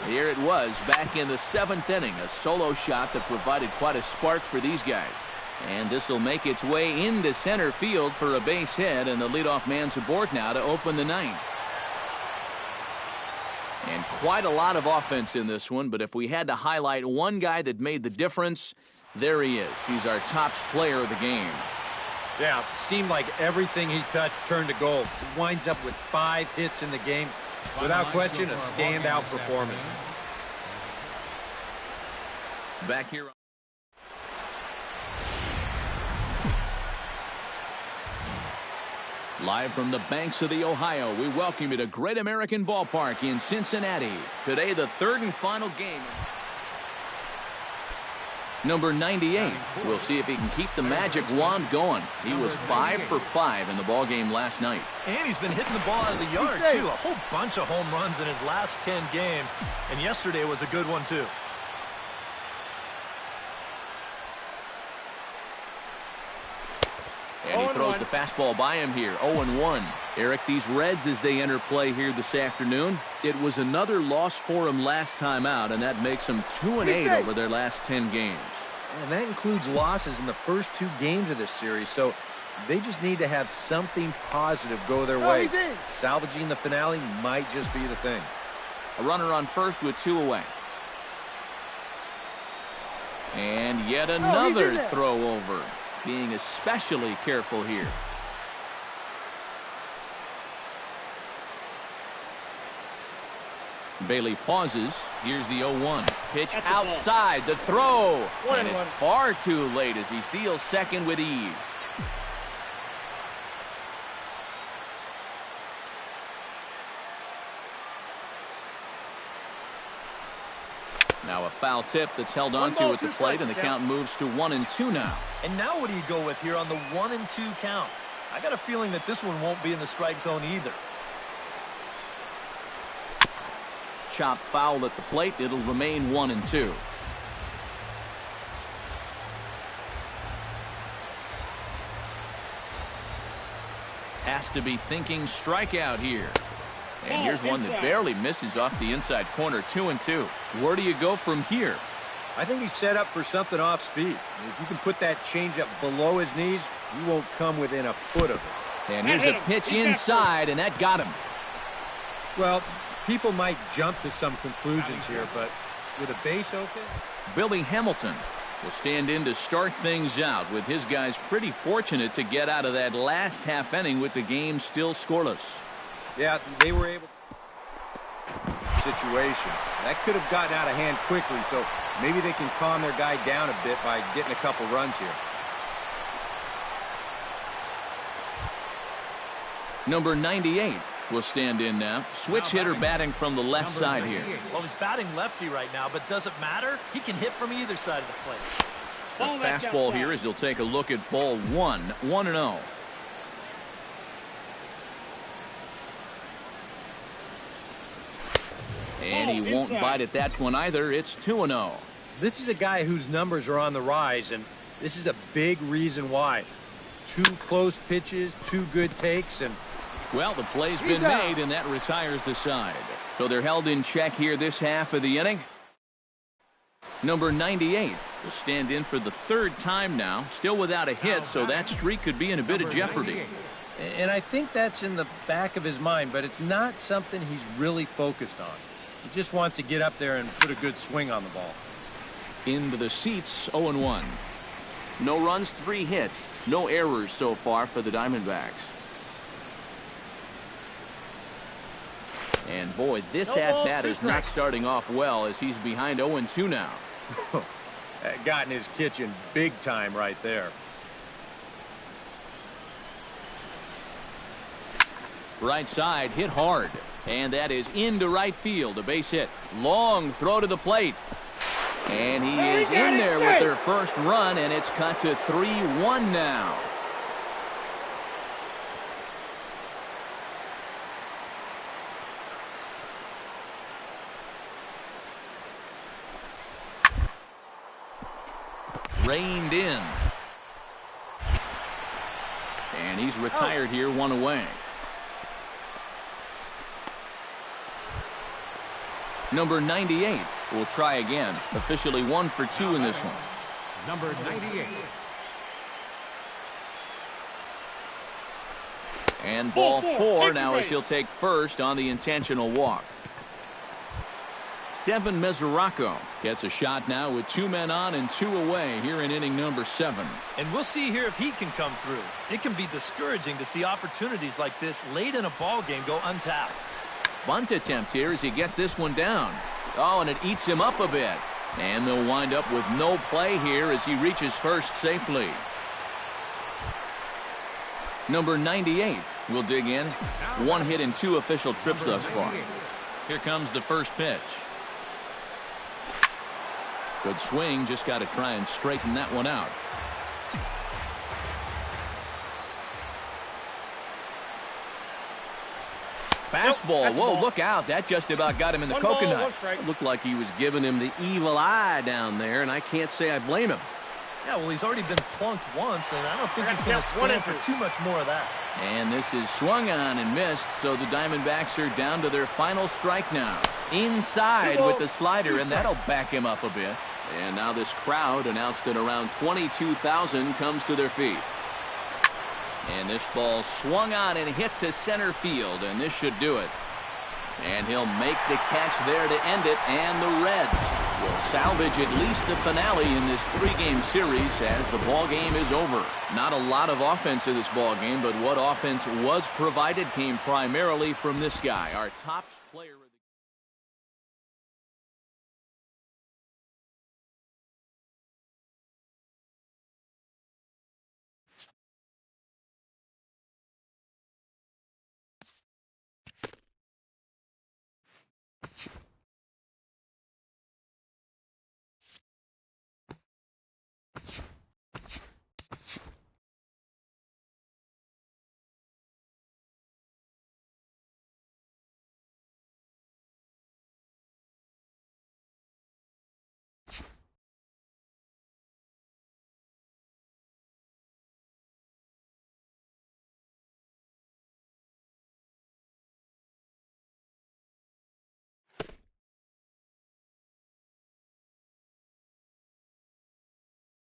here it was back in the 7th inning, a solo shot that provided quite a spark for these guys. And this will make its way into center field for a base hit, and the leadoff man's aboard now to open the 9th. And quite a lot of offense in this one, but if we had to highlight one guy that made the difference, there he is. He's our top player of the game. Yeah, seemed like everything he touched turned to gold. He winds up with 5 hits in the game. Without question, a standout performance. Back here. Live from the banks of the Ohio, we welcome you to Great American Ballpark in Cincinnati. Today, the 3rd and final game. Number 98. We'll see if he can keep the magic wand going. He was 5 for 5 in the ball game last night. And he's been hitting the ball out of the yard, too. A whole bunch of home runs in his last 10 games. And yesterday was a good one, too. And he throws the fastball by him here. 0-1. Eric, these Reds, as they enter play here this afternoon, it was another loss for them last time out, and that makes them 2-8 over their last 10 games. And that includes losses in the first 2 games of this series, so they just need to have something positive go their way. Salvaging the finale might just be the thing. A runner on first with 2 away. And yet another throw over. Being especially careful here. Bailey pauses. Here's the 0-1. Pitch outside. The throw. And it's far too late as he steals second with ease. Now a foul tip that's held onto at the plate, and the count moves to 1-2 now. And now what do you go with here on the 1-2 count? I got a feeling that this one won't be in the strike zone either. Chop foul at the plate. It'll remain 1-2. Has to be thinking strikeout here. And here's one that barely misses off the inside corner, 2-2. Where do you go from here? I think he's set up for something off speed. If you can put that changeup below his knees, you won't come within a foot of it. And here's a pitch inside, and that got him. Well, people might jump to some conclusions here, but with a base open. Billy Hamilton will stand in to start things out, with his guys pretty fortunate to get out of that last half inning with the game still scoreless. Yeah, they were able situation. That could have gotten out of hand quickly, so maybe they can calm their guy down a bit by getting a couple runs here. Number 98 will stand in now. Switch hitter batting from the left side here. Well, he's batting lefty right now, but does it matter? He can hit from either side of the plate. The fastball here as he'll take a look at ball 1-0. And he won't bite at that one either. It's 2-0. This is a guy whose numbers are on the rise, and this is a big reason why. 2 close pitches, 2 good takes, and well, the play's been made, and that retires the side. So they're held in check here this half of the inning. Number 98 will stand in for the 3rd time now, still without a hit, so that streak could be in a bit of jeopardy. And I think that's in the back of his mind, but it's not something he's really focused on. He just wants to get up there and put a good swing on the ball. Into the seats, 0-1. No runs, 3 hits. No errors so far for the Diamondbacks. And boy, this at-bat is not starting off well as he's behind 0-2 now. That got in his kitchen big time right there. Right side, hit hard. And that is into right field, a base hit. Long throw to the plate. And he is in there with their first run, and it's cut to 3-1 now. Reined in. And he's retired here, 1 away. Number 98 will try again. Officially 1 for 2 in this one. Number 98. And ball 4 now as he'll take first on the intentional walk. Devin Mesoraco gets a shot now with 2 men on and 2 away here in inning number 7. And we'll see here if he can come through. It can be discouraging to see opportunities like this late in a ball game go untapped. Bunt attempt here as he gets this one down. Oh, and it eats him up a bit. And they'll wind up with no play here as he reaches first safely. Number 98 will dig in. 1 hit and 2 official trips thus far. Here comes the first pitch. Good swing, just got to try and straighten that one out. Fastball. Whoa, look out. That just about got him in the coconut. It looked like he was giving him the evil eye down there, and I can't say I blame him. Yeah, well, he's already been plunked once, and I don't think he's going to stand for too much more of that. And this is swung on and missed, so the Diamondbacks are down to their final strike now. Inside with the slider, and that'll back him up a bit. And now this crowd, announced at around 22,000, comes to their feet. And this ball swung on and hit to center field, and this should do it. And he'll make the catch there to end it, and the Reds will salvage at least the finale in this 3-game series as the ball game is over. Not a lot of offense in this ball game, but what offense was provided came primarily from this guy, our top player.